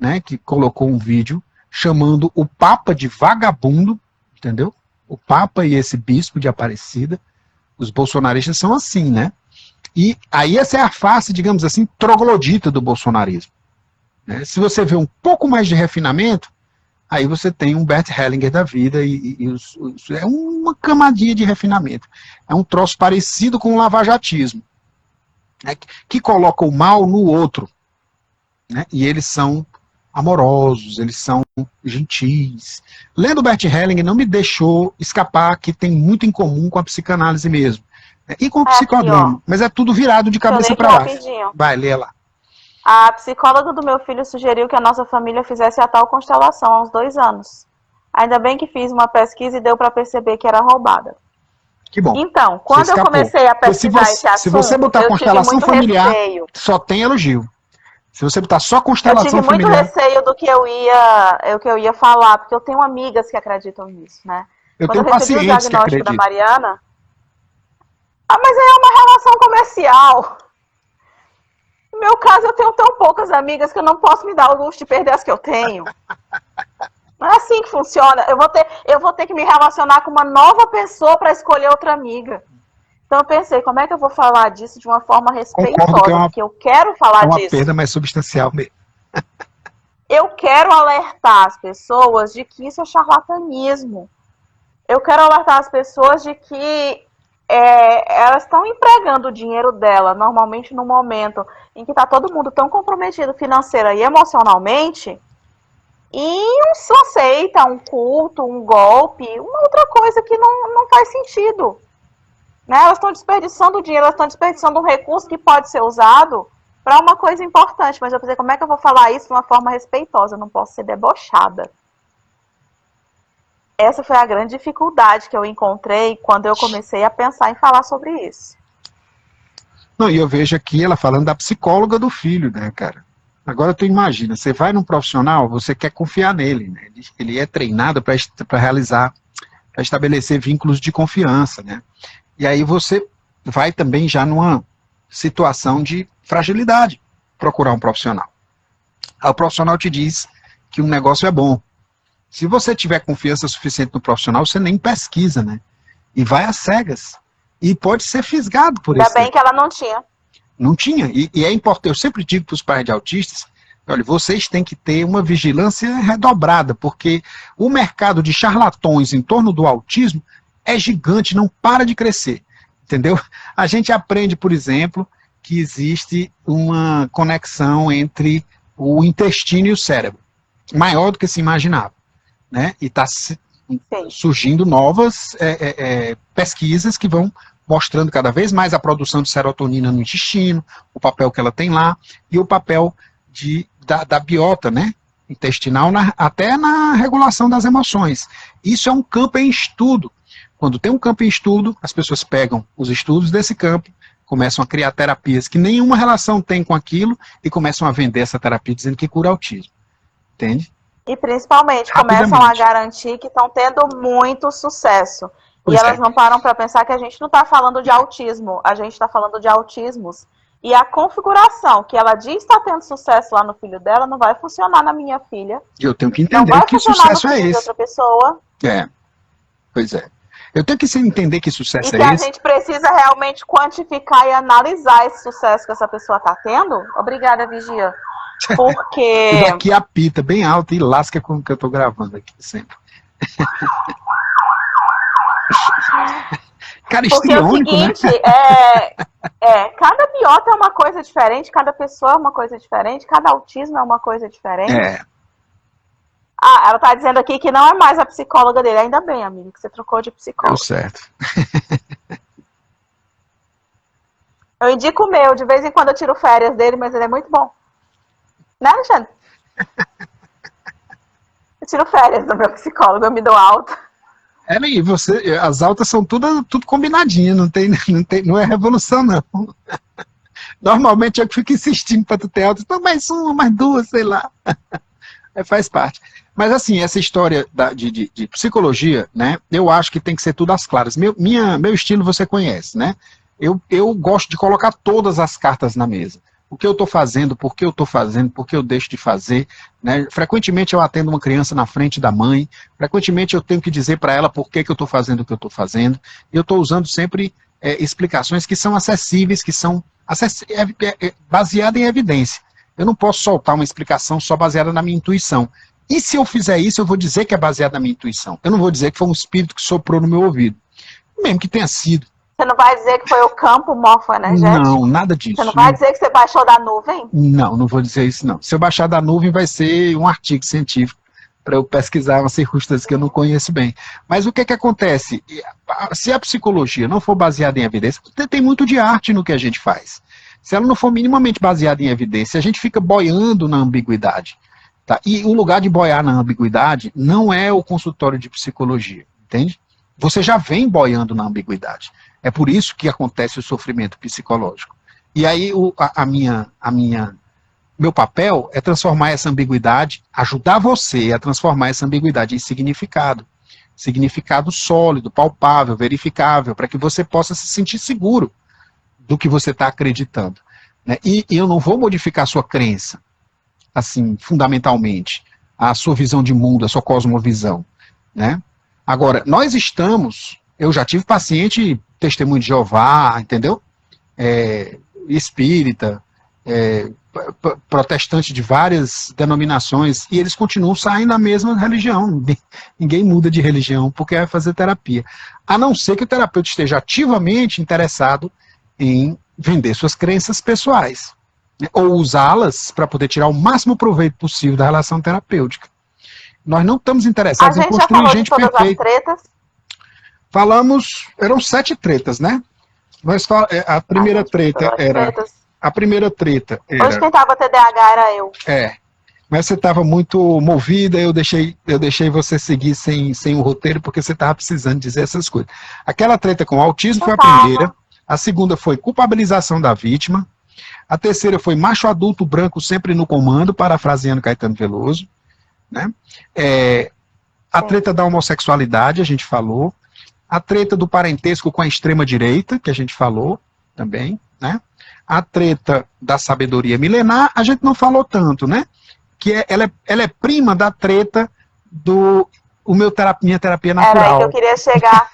né, que colocou um vídeo chamando o Papa de vagabundo, entendeu? O Papa e esse bispo de Aparecida, os bolsonaristas são assim, né? E aí essa é a face, digamos assim, troglodita do bolsonarismo. Né? Se você vê um pouco mais de refinamento, aí você tem um Bert Hellinger da vida, é uma camadinha de refinamento. É um troço parecido com o lavajatismo, né, que coloca o mal no outro, né, e eles são amorosos, eles são gentis. Lendo Bert Hellinger não me deixou escapar que tem muito em comum com a psicanálise mesmo, né, e com o psicodrama, mas é tudo virado de cabeça para baixo. Vai, lê lá. A psicóloga do meu filho sugeriu que a nossa família fizesse a tal constelação há uns 2 anos. Ainda bem que fiz uma pesquisa e deu para perceber que era roubada. Que bom. Então, quando eu comecei a pesquisar esse assunto, se você botar constelação familiar, só tem elogio. Se você botar só Eu constelação tive muito familiar... receio do que eu ia falar, porque eu tenho amigas que acreditam nisso, né? Eu Quando eu tenho recebi o pacientes que diagnóstico da acreditam. Mariana, mas aí é uma relação comercial. No meu caso, eu tenho tão poucas amigas que eu não posso me dar o luxo de perder as que eu tenho. Não é assim que funciona. Eu vou ter que me relacionar com uma nova pessoa para escolher outra amiga. Então eu pensei, como é que eu vou falar disso de uma forma Concordo que respeitosa? Porque eu quero falar uma disso. perda mais substancial mesmo. Eu quero alertar as pessoas de que isso é charlatanismo. Eu quero alertar as pessoas de que elas estão empregando o dinheiro dela, normalmente no momento em que está todo mundo tão comprometido financeira e emocionalmente, e se aceita um culto, um golpe, uma outra coisa que não faz sentido. Né? Elas estão desperdiçando dinheiro, elas estão desperdiçando um recurso que pode ser usado para uma coisa importante. Mas eu pensei, como é que eu vou falar isso de uma forma respeitosa? Eu não posso ser debochada. Essa foi a grande dificuldade que eu encontrei quando eu comecei a pensar em falar sobre isso. Não, e eu vejo aqui ela falando da psicóloga do filho, né, cara? Agora tu imagina, você vai num profissional, você quer confiar nele, né? Ele é treinado para realizar, para estabelecer vínculos de confiança, né? E aí você vai também já numa situação de fragilidade procurar um profissional. Aí o profissional te diz que um negócio é bom. Se você tiver confiança suficiente no profissional, você nem pesquisa, né? E vai às cegas. E pode ser fisgado por isso. Ainda bem que ela não tinha. Não tinha. E é importante, eu sempre digo para os pais de autistas, olha, vocês têm que ter uma vigilância redobrada, porque o mercado de charlatões em torno do autismo é gigante, não para de crescer. Entendeu? A gente aprende, por exemplo, que existe uma conexão entre o intestino e o cérebro, maior do que se imaginava. Né? E está surgindo novas pesquisas que vão mostrando cada vez mais a produção de serotonina no intestino, o papel que ela tem lá, e o papel da biota, né, intestinal, até na regulação das emoções. Isso é um campo em estudo. Quando tem um campo em estudo, as pessoas pegam os estudos desse campo, começam a criar terapias que nenhuma relação tem com aquilo, e começam a vender essa terapia dizendo que cura autismo. Entende? E principalmente começam a garantir que estão tendo muito sucesso. Pois e elas não param para pensar que a gente não está falando de autismo, a gente está falando de autismos. E a configuração que ela diz estar tendo sucesso lá no filho dela não vai funcionar na minha filha. Eu tenho que entender que sucesso é esse. De outra pessoa. Pois é. Eu tenho que entender que sucesso é esse. E que a gente precisa realmente quantificar e analisar esse sucesso que essa pessoa está tendo. Obrigada, Vigia. Porque... Daqui apita bem alto e lasca com o que eu tô gravando aqui sempre. Cara, porque é o seguinte, né? Cada biota é uma coisa diferente, cada pessoa é uma coisa diferente, cada autismo é uma coisa diferente. Ela tá dizendo aqui que não é mais a psicóloga dele. Ainda bem, amigo, que você trocou de psicóloga. Deu certo. Eu indico o meu, de vez em quando eu tiro férias dele, mas ele é muito bom. Né, Alexandre? Eu tiro férias do meu psicólogo, eu me dou alta. E você, as altas são tudo combinadinho, não é revolução, não. Normalmente eu fico insistindo para tu ter alta, então mais uma, mais duas, sei lá. Faz parte. Mas assim, essa história de psicologia, né, eu acho que tem que ser tudo às claras. Meu estilo você conhece, né? Eu gosto de colocar todas as cartas na mesa. O que eu estou fazendo, por que eu estou fazendo, por que eu deixo de fazer. Né? Frequentemente eu atendo uma criança na frente da mãe, frequentemente eu tenho que dizer para ela por que eu estou fazendo o que eu estou fazendo, e eu estou usando sempre explicações que são acessíveis, que são baseadas em evidência. Eu não posso soltar uma explicação só baseada na minha intuição. E se eu fizer isso, eu vou dizer que é baseado na minha intuição. Eu não vou dizer que foi um espírito que soprou no meu ouvido. Mesmo que tenha sido. Você não vai dizer que foi o campo morfoenergético? Não, nada disso. Você não vai dizer que você baixou da nuvem? Não vou dizer isso não. Se eu baixar da nuvem vai ser um artigo científico para eu pesquisar umas circunstâncias que eu não conheço bem. Mas o que acontece? Se a psicologia não for baseada em evidência, tem muito de arte no que a gente faz. Se ela não for minimamente baseada em evidência, a gente fica boiando na ambiguidade. Tá? E o lugar de boiar na ambiguidade não é o consultório de psicologia, entende? Você já vem boiando na ambiguidade. É por meu meu papel é transformar essa ambiguidade, ajudar você a transformar essa ambiguidade em significado. Significado sólido, palpável, verificável, para que você possa se sentir seguro do que você está acreditando. Né? E eu não vou modificar a sua crença, assim, fundamentalmente, a sua visão de mundo, a sua cosmovisão. Né? Agora, nós estamos, eu já tive paciente testemunho de Jeová, entendeu? Espírita, protestante de várias denominações, e eles continuam saindo da mesma religião. Ninguém muda de religião porque vai fazer terapia. A não ser que o terapeuta esteja ativamente interessado em vender suas crenças pessoais, né, ou usá-las para poder tirar o máximo proveito possível da relação terapêutica. Nós não estamos interessados em construir gente perfeita. Falamos, eram 7 tretas, né? A primeira treta era... A primeira treta era... Hoje quem estava TDAH era eu. Mas você estava muito movida, eu deixei você seguir sem o roteiro, porque você estava precisando dizer essas coisas. Aquela treta com o autismo foi a primeira. A segunda foi culpabilização da vítima. A terceira foi macho adulto branco sempre no comando, parafraseando Caetano Veloso. Né? A treta da homossexualidade, a gente falou. A treta do parentesco com a extrema-direita, que a gente falou também. Né? A treta da sabedoria milenar, a gente não falou tanto, né? Que ela é prima da treta do minha terapia natural. Era aí que eu queria chegar.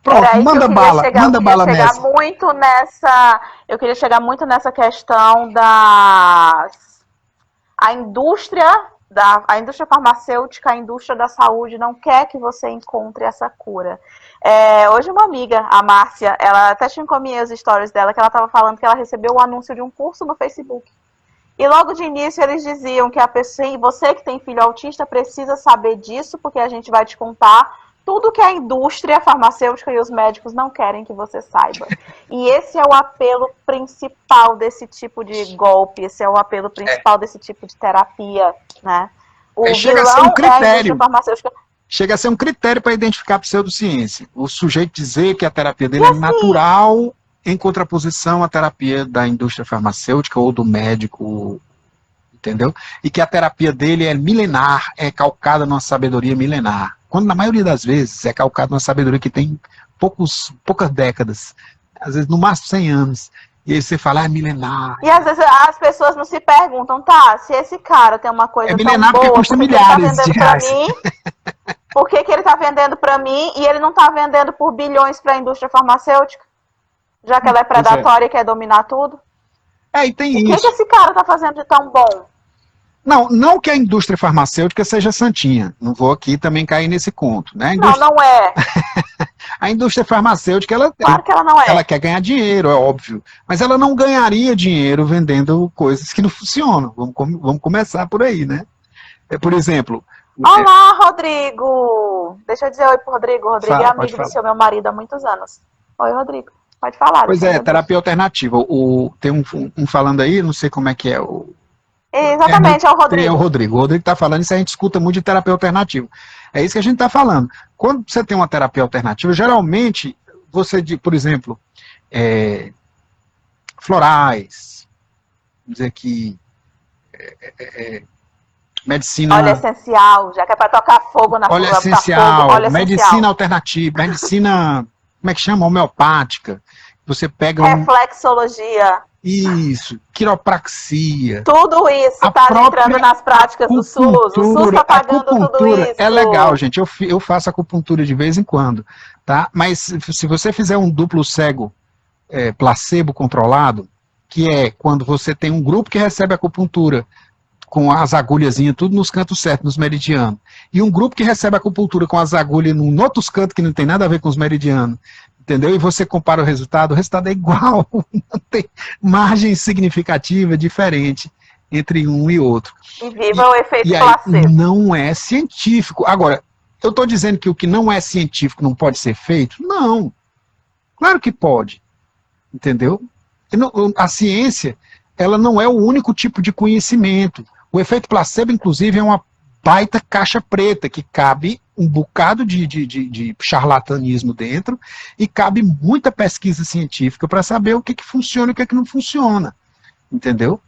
Pronto, manda bala nessa. Eu queria chegar muito nessa questão a indústria farmacêutica, a indústria da saúde não quer que você encontre essa cura. Hoje uma amiga, a Márcia, ela até te encaminhei as stories dela, que ela estava falando que ela recebeu o anúncio de um curso no Facebook. E logo de início eles diziam que a pessoa, você que tem filho autista precisa saber disso, porque a gente vai te contar tudo que a indústria farmacêutica e os médicos não querem que você saiba. E esse é o apelo principal desse tipo de golpe, esse é o apelo principal desse tipo de terapia, né? Chega a ser um critério. Chega a ser um critério para identificar a pseudociência. O sujeito dizer que a terapia dele é natural em contraposição à terapia da indústria farmacêutica ou do médico, entendeu? E que a terapia dele é milenar, é calcada numa sabedoria milenar. Quando, na maioria das vezes, é calcado numa sabedoria que tem poucas décadas, às vezes no máximo 100 anos. E aí você fala, é milenar. E às vezes as pessoas não se perguntam, se esse cara tem uma coisa milenar tão boa, porque custa milhares de reais. Por que ele está vendendo para mim e ele não está vendendo por bilhões para a indústria farmacêutica? Já que ela é predatória e quer dominar tudo? E tem isso. O que esse cara está fazendo de tão bom? Não que a indústria farmacêutica seja santinha. Não vou aqui também cair nesse conto. Né? Não é. A indústria farmacêutica, claro que ela não é. Ela quer ganhar dinheiro, é óbvio. Mas ela não ganharia dinheiro vendendo coisas que não funcionam. Vamos começar por aí, né? Por exemplo... Olá, Rodrigo! Deixa eu dizer oi pro Rodrigo. O Rodrigo é amigo do seu meu marido há muitos anos. Oi, Rodrigo. Pode falar. Pois terapia alternativa. Tem um falando aí, não sei como é que é o... Exatamente, é o Rodrigo. É o Rodrigo. O Rodrigo está falando isso, a gente escuta muito de terapia alternativa. É isso que a gente está falando. Quando você tem uma terapia alternativa, geralmente, você, por exemplo, florais, vamos dizer que medicina... Óleo essencial, já que é para tocar fogo na óleo essencial, medicina alternativa, medicina, como é que chama? Homeopática. Você pega reflexologia. Isso, quiropraxia. Tudo isso está entrando nas práticas do SUS. O SUS está pagando tudo isso. É legal, gente. Eu faço acupuntura de vez em quando, tá? Mas se você fizer um duplo cego placebo controlado, que é quando você tem um grupo que recebe acupuntura com as agulhazinhas tudo nos cantos certos, nos meridianos, e um grupo que recebe acupuntura com as agulhas em outros cantos que não tem nada a ver com os meridianos, entendeu? E você compara o resultado é igual, não tem margem significativa diferente entre um e outro. E viva o efeito placebo. Aí, não é científico. Agora, eu estou dizendo que o que não é científico não pode ser feito? Não. Claro que pode. Entendeu? A ciência, ela não é o único tipo de conhecimento. O efeito placebo, inclusive, é uma baita caixa preta, que cabe um bocado de charlatanismo dentro e cabe muita pesquisa científica para saber o que funciona e o que não funciona. Entendeu?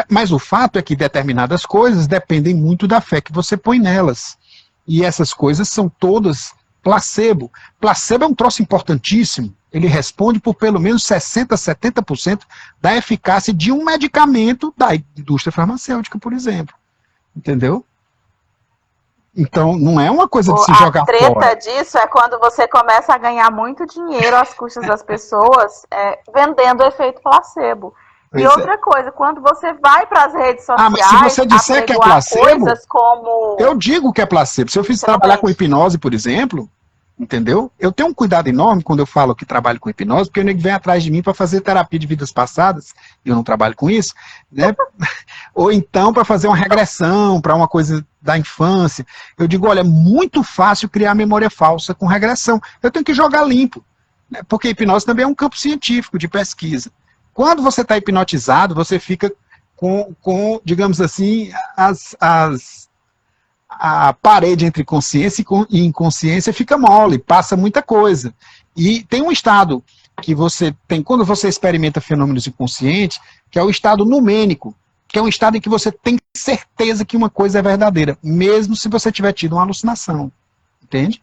Mas o fato é que determinadas coisas dependem muito da fé que você põe nelas. E essas coisas são todas placebo. Placebo é um troço importantíssimo. Ele responde por pelo menos 60%, 70% da eficácia de um medicamento da indústria farmacêutica, por exemplo. Entendeu? Então, não é uma coisa de se jogar fora. A treta disso é quando você começa a ganhar muito dinheiro às custas das pessoas vendendo efeito placebo. E outra coisa, quando você vai para as redes sociais... mas se você disser que é placebo, coisas como... eu digo que é placebo. Se eu fiz trabalhar com hipnose, por exemplo, entendeu? Eu tenho um cuidado enorme quando eu falo que trabalho com hipnose, porque o nego vem atrás de mim para fazer terapia de vidas passadas, e eu não trabalho com isso, né? Ou então para fazer uma regressão, para uma coisa da infância. Eu digo, olha, é muito fácil criar memória falsa com regressão. Eu tenho que jogar limpo, né? Porque hipnose também é um campo científico de pesquisa. Quando você está hipnotizado, você fica com, digamos assim, a parede entre consciência e inconsciência fica mole, passa muita coisa. E tem um estado que você tem, quando você experimenta fenômenos inconscientes, que é o estado numênico, que é um estado em que você tem certeza que uma coisa é verdadeira, mesmo se você tiver tido uma alucinação. Entende?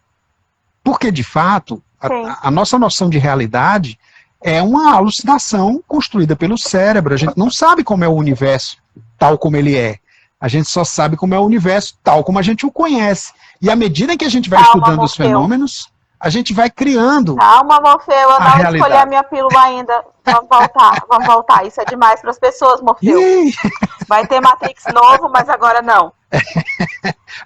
Porque, de fato, a nossa noção de realidade é uma alucinação construída pelo cérebro. A gente não sabe como é o universo tal como ele é. A gente só sabe como é o universo tal como a gente o conhece. E à medida que a gente vai estudando os fenômenos, a gente vai criando. Calma, Morfeu, eu não escolhi a minha pílula ainda. Vamos voltar. Isso é demais para as pessoas, Morfeu. Vai ter Matrix novo, mas agora não.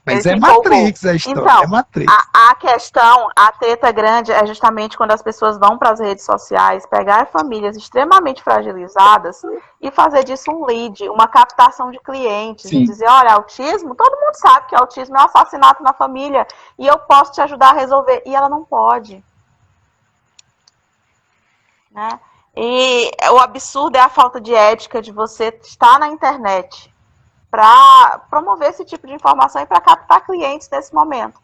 Mas é Matrix a história. Então, é Matrix. A questão, a treta grande é justamente quando as pessoas vão para as redes sociais pegar famílias extremamente fragilizadas e fazer disso um lead, uma captação de clientes. Sim. E dizer, olha, autismo, todo mundo sabe que autismo é um assassinato na família e eu posso te ajudar a resolver. E ela não pode. Né? E o absurdo é a falta de ética de você estar na internet para promover esse tipo de informação e para captar clientes nesse momento.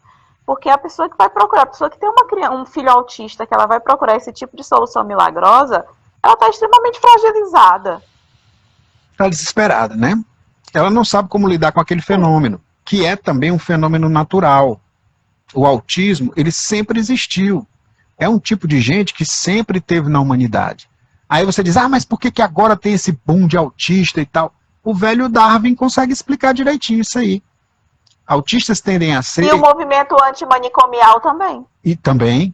Porque a pessoa que vai procurar, a pessoa que tem um filho autista, que ela vai procurar esse tipo de solução milagrosa, ela está extremamente fragilizada. Está desesperada, né? Ela não sabe como lidar com aquele fenômeno, que é também um fenômeno natural. O autismo, ele sempre existiu. É um tipo de gente que sempre teve na humanidade. Aí você diz, mas por que agora tem esse boom de autista e tal? O velho Darwin consegue explicar direitinho isso aí. Autistas tendem a ser... E o movimento antimanicomial também. E também,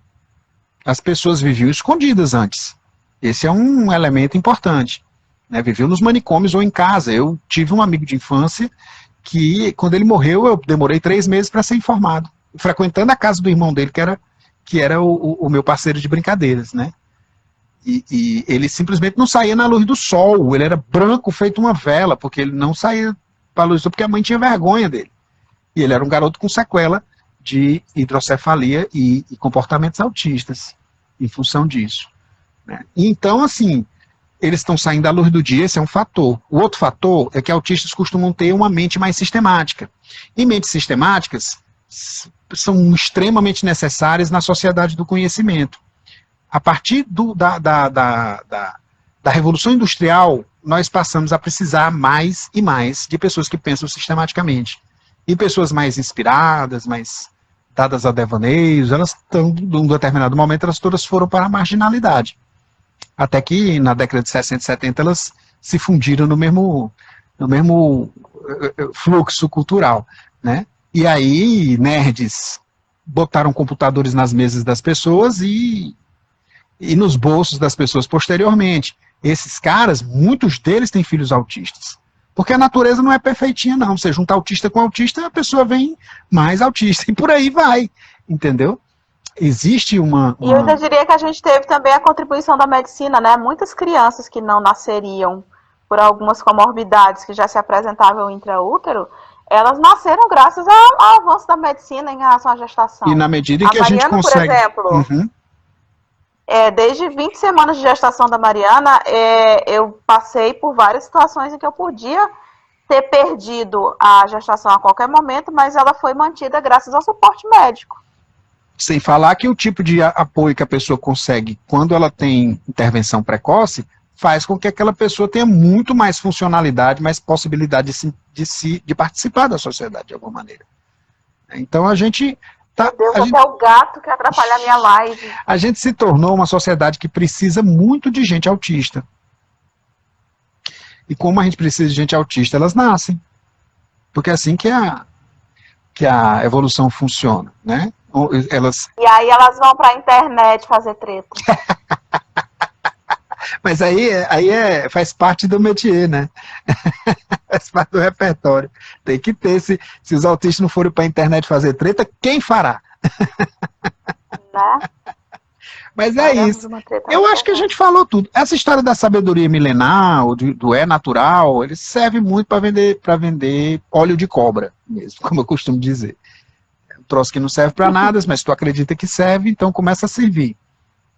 as pessoas viviam escondidas antes. Esse é um elemento importante. Né? Viviam nos manicômios ou em casa. Eu tive um amigo de infância que, quando ele morreu, eu demorei 3 meses para ser informado. Frequentando a casa do irmão dele, que era o meu parceiro de brincadeiras, né? E ele simplesmente não saía na luz do sol, ele era branco feito uma vela, porque ele não saía para a luz do sol, porque a mãe tinha vergonha dele. E ele era um garoto com sequela de hidrocefalia e comportamentos autistas, em função disso. Né? Então, assim, eles estão saindo da luz do dia, esse é um fator. O outro fator é que autistas costumam ter uma mente mais sistemática. E mentes sistemáticas são extremamente necessárias na sociedade do conhecimento. A partir da Revolução Industrial, nós passamos a precisar mais e mais de pessoas que pensam sistematicamente. E pessoas mais inspiradas, mais dadas a devaneios, elas estão, num determinado momento, elas todas foram para a marginalidade. Até que, na década de 60 e 70, elas se fundiram no mesmo fluxo cultural, né? E aí, nerds botaram computadores nas mesas das pessoas e nos bolsos das pessoas posteriormente. Esses caras, muitos deles têm filhos autistas. Porque a natureza não é perfeitinha, não. Você junta autista com autista, a pessoa vem mais autista. E por aí vai, entendeu? Existe uma... E eu ainda diria que a gente teve também a contribuição da medicina, né? Muitas crianças que não nasceriam por algumas comorbidades que já se apresentavam intraútero, elas nasceram graças ao avanço da medicina em relação à gestação. E na medida em que a gente consegue... por exemplo... desde 20 semanas de gestação da Mariana, eu passei por várias situações em que eu podia ter perdido a gestação a qualquer momento, mas ela foi mantida graças ao suporte médico. Sem falar que o tipo de apoio que a pessoa consegue quando ela tem intervenção precoce faz com que aquela pessoa tenha muito mais funcionalidade, mais possibilidade de participar da sociedade de alguma maneira. Então a gente... Meu Deus, até o gato que atrapalha a minha live. A gente se tornou uma sociedade que precisa muito de gente autista. E como a gente precisa de gente autista, elas nascem. Porque é assim que a evolução funciona, né? E aí elas vão para a internet fazer treta. Mas aí faz parte do métier, né? Faz parte do repertório. Tem que ter, se os autistas não forem para a internet fazer treta, quem fará? Né? Mas é isso. Eu acho que a gente falou tudo. Essa história da sabedoria milenar, do é natural, ele serve muito para vender óleo de cobra, mesmo, como eu costumo dizer. É um troço que não serve para nada, mas tu acredita que serve, então começa a servir.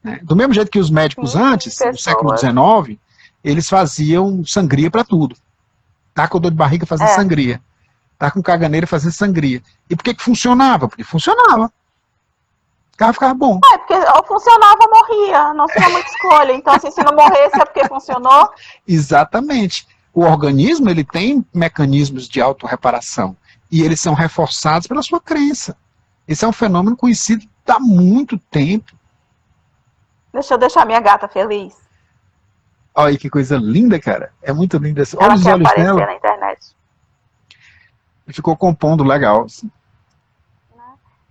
Né? Do mesmo jeito que os médicos antes, no século XIX, eles faziam sangria para tudo. Tá com dor de barriga, fazia sangria. Tá com caganeira, fazia sangria. E por que funcionava? Porque funcionava. O cara ficava bom. Porque ou funcionava ou morria. Não tinha muita escolha. Então, assim, se não morresse é porque funcionou. Exatamente. O organismo, ele tem mecanismos de autorreparação. E eles são reforçados pela sua crença. Esse é um fenômeno conhecido há muito tempo. Deixa eu deixar minha gata feliz. Olha que coisa linda, cara. É muito linda. Olha os olhos dela. Na internet. Ficou compondo legal. Assim.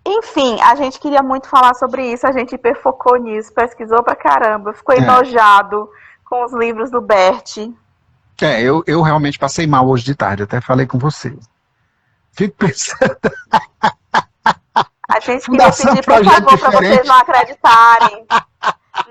Enfim, a gente queria muito falar sobre isso. A gente hiperfocou nisso, pesquisou pra caramba. Ficou enojado com os livros do Bert. Eu realmente passei mal hoje de tarde. Até falei com você. Fico pensando... A gente queria pedir, por favor, para vocês não acreditarem.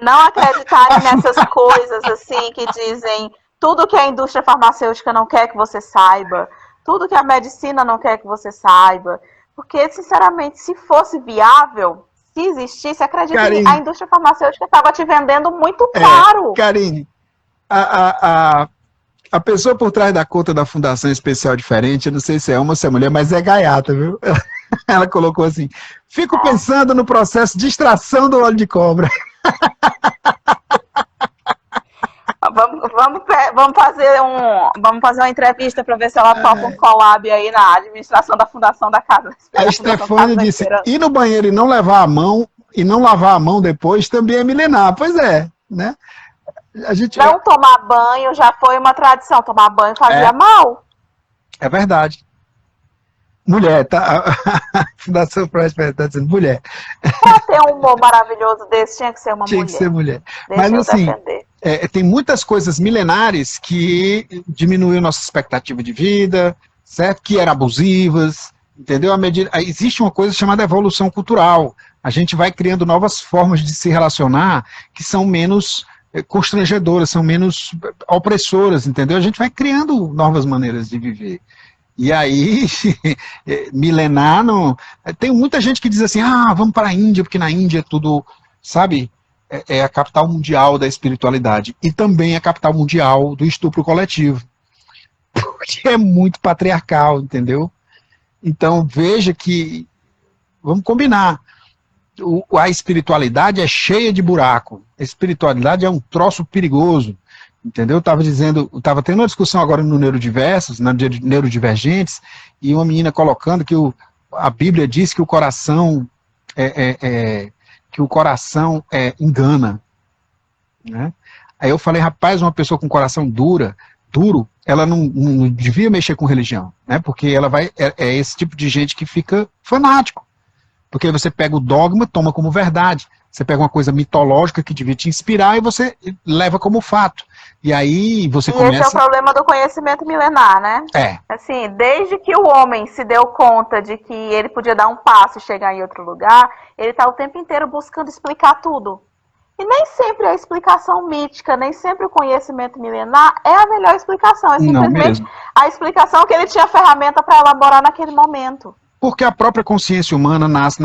Não acreditarem nessas coisas, assim, que dizem tudo que a indústria farmacêutica não quer que você saiba, tudo que a medicina não quer que você saiba. Porque, sinceramente, se fosse viável, se existisse, acredito que a indústria farmacêutica estava te vendendo muito caro. Karine, a pessoa por trás da conta da Fundação Especial Diferente, eu não sei se é uma ou se é mulher, mas é gaiata, viu? Ela colocou assim, fico pensando no processo de extração do óleo de cobra. Vamos fazer uma entrevista para ver se ela topa um collab aí na administração da Fundação da Casa. A Stefânia disse, ir no banheiro e não levar a mão, e não lavar a mão depois, também é milenar. Pois é, né? Não tomar banho já foi uma tradição, tomar banho fazia mal. É verdade. Mulher, tá? A Fundação Próspera está dizendo mulher. Pra ter um humor maravilhoso desse, tinha que ser uma mulher. Tinha que ser mulher. Deixa Mas assim, defender. Tem muitas coisas milenares que diminuíram nossa expectativa de vida, certo? Que eram abusivas, entendeu? Existe uma coisa chamada evolução cultural. A gente vai criando novas formas de se relacionar que são menos constrangedoras, são menos opressoras, entendeu? A gente vai criando novas maneiras de viver. E aí, milenar, não... Tem muita gente que diz assim, vamos para a Índia, porque na Índia é tudo, sabe, é a capital mundial da espiritualidade. E também é a capital mundial do estupro coletivo. Porque é muito patriarcal, entendeu? Então, veja que, vamos combinar, a espiritualidade é cheia de buraco. A espiritualidade é um troço perigoso. Entendeu? Estava tendo uma discussão agora no Neurodiversos, na Neurodivergentes, e uma menina colocando que a Bíblia diz que o coração engana. Né? Aí eu falei, rapaz, uma pessoa com coração duro, ela não devia mexer com religião, né? Porque ela é esse tipo de gente que fica fanático. Porque você pega o dogma, toma como verdade. Você pega uma coisa mitológica que devia te inspirar e você leva como fato. E aí você começa... Esse é o problema do conhecimento milenar, né? Assim, desde que o homem se deu conta de que ele podia dar um passo e chegar em outro lugar, ele está o tempo inteiro buscando explicar tudo. E nem sempre a explicação mítica, nem sempre o conhecimento milenar é a melhor explicação. É simplesmente a explicação que ele tinha ferramenta para elaborar naquele momento. Porque a própria consciência humana nasce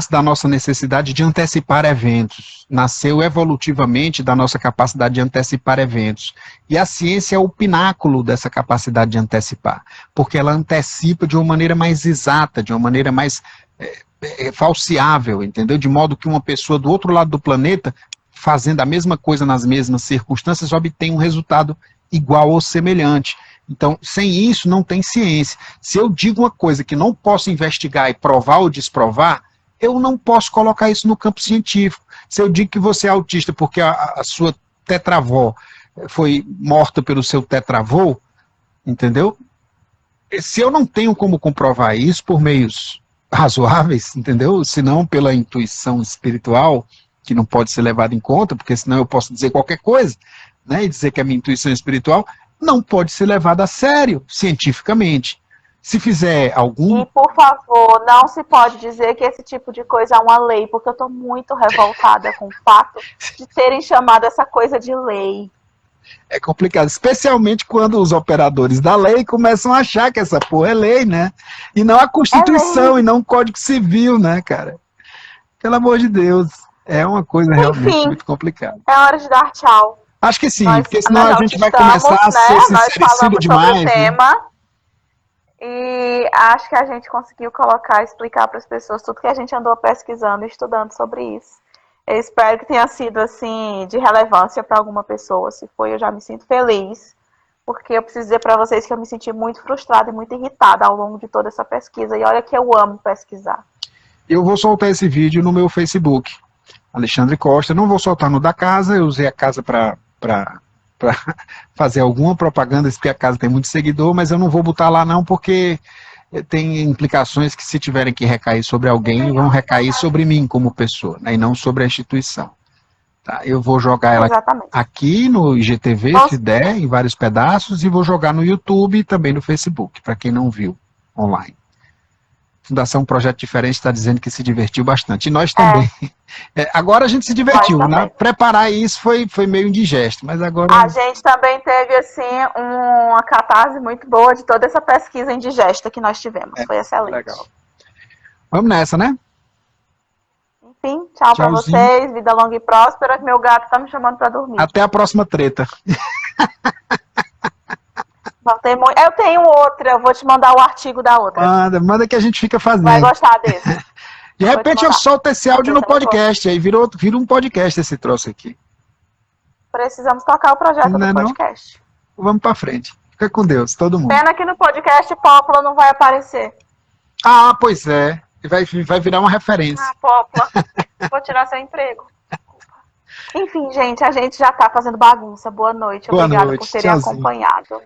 da nossa necessidade de antecipar eventos. Nasceu evolutivamente da nossa capacidade de antecipar eventos. E a ciência é o pináculo dessa capacidade de antecipar. Porque ela antecipa de uma maneira mais exata, de uma maneira mais falseável, entendeu? De modo que uma pessoa do outro lado do planeta fazendo a mesma coisa nas mesmas circunstâncias, obtém um resultado igual ou semelhante. Então, sem isso, não tem ciência. Se eu digo uma coisa que não posso investigar e provar ou desprovar, eu não posso colocar isso no campo científico. Se eu digo que você é autista porque a sua tetravó foi morta pelo seu tetravô, entendeu? Se eu não tenho como comprovar isso por meios razoáveis, entendeu? Se não pela intuição espiritual, que não pode ser levada em conta, porque senão eu posso dizer qualquer coisa, né, e dizer que a minha intuição espiritual não pode ser levada a sério, cientificamente. Se fizer algum... E, por favor, não se pode dizer que esse tipo de coisa é uma lei, porque eu estou muito revoltada com o fato de terem chamado essa coisa de lei. É complicado, especialmente quando os operadores da lei começam a achar que essa porra é lei, né? E não a Constituição, e não o Código Civil, né, cara? Pelo amor de Deus, é uma coisa realmente muito complicada. É hora de dar tchau. Acho que sim, porque senão a gente vai começar a ser sincericídio demais. Sobre o tema, e acho que a gente conseguiu colocar, explicar para as pessoas tudo que a gente andou pesquisando e estudando sobre isso. Eu espero que tenha sido, assim, de relevância para alguma pessoa. Se foi, eu já me sinto feliz, porque eu preciso dizer para vocês que eu me senti muito frustrada e muito irritada ao longo de toda essa pesquisa. E olha que eu amo pesquisar. Eu vou soltar esse vídeo no meu Facebook, Alexandre Costa. Não vou soltar no da casa, eu usei a casa para fazer alguma propaganda, porque a casa tem muito seguidor, mas eu não vou botar lá não, porque tem implicações que, se tiverem que recair sobre alguém, vão recair sobre mim como pessoa, né, e não sobre a instituição. Tá? Eu vou jogar ela aqui no IGTV, se der, em vários pedaços, e vou jogar no YouTube e também no Facebook, para quem não viu online. Fundação Projeto Diferente está dizendo que se divertiu bastante. E nós também. Agora a gente se divertiu, né? Preparar isso foi meio indigesto, mas agora... A gente também teve, assim, uma catarse muito boa de toda essa pesquisa indigesta que nós tivemos. Foi excelente. Legal. Vamos nessa, né? Enfim, tchau para vocês. Vida longa e próspera, que meu gato tá me chamando para dormir. Até a próxima treta. Eu tenho outra, eu vou te mandar o artigo da outra. Manda que a gente fica fazendo. Vai gostar desse. De repente eu solto esse áudio no podcast, aí vira um podcast esse troço aqui. Precisamos tocar o projeto do podcast. Vamos pra frente. Fica com Deus, todo mundo. Pena que no podcast Popla não vai aparecer. Ah, pois é. Vai virar uma referência. Ah, Popla. Vou tirar seu emprego. Enfim, gente, a gente já tá fazendo bagunça. Boa noite. Obrigada por terem acompanhado.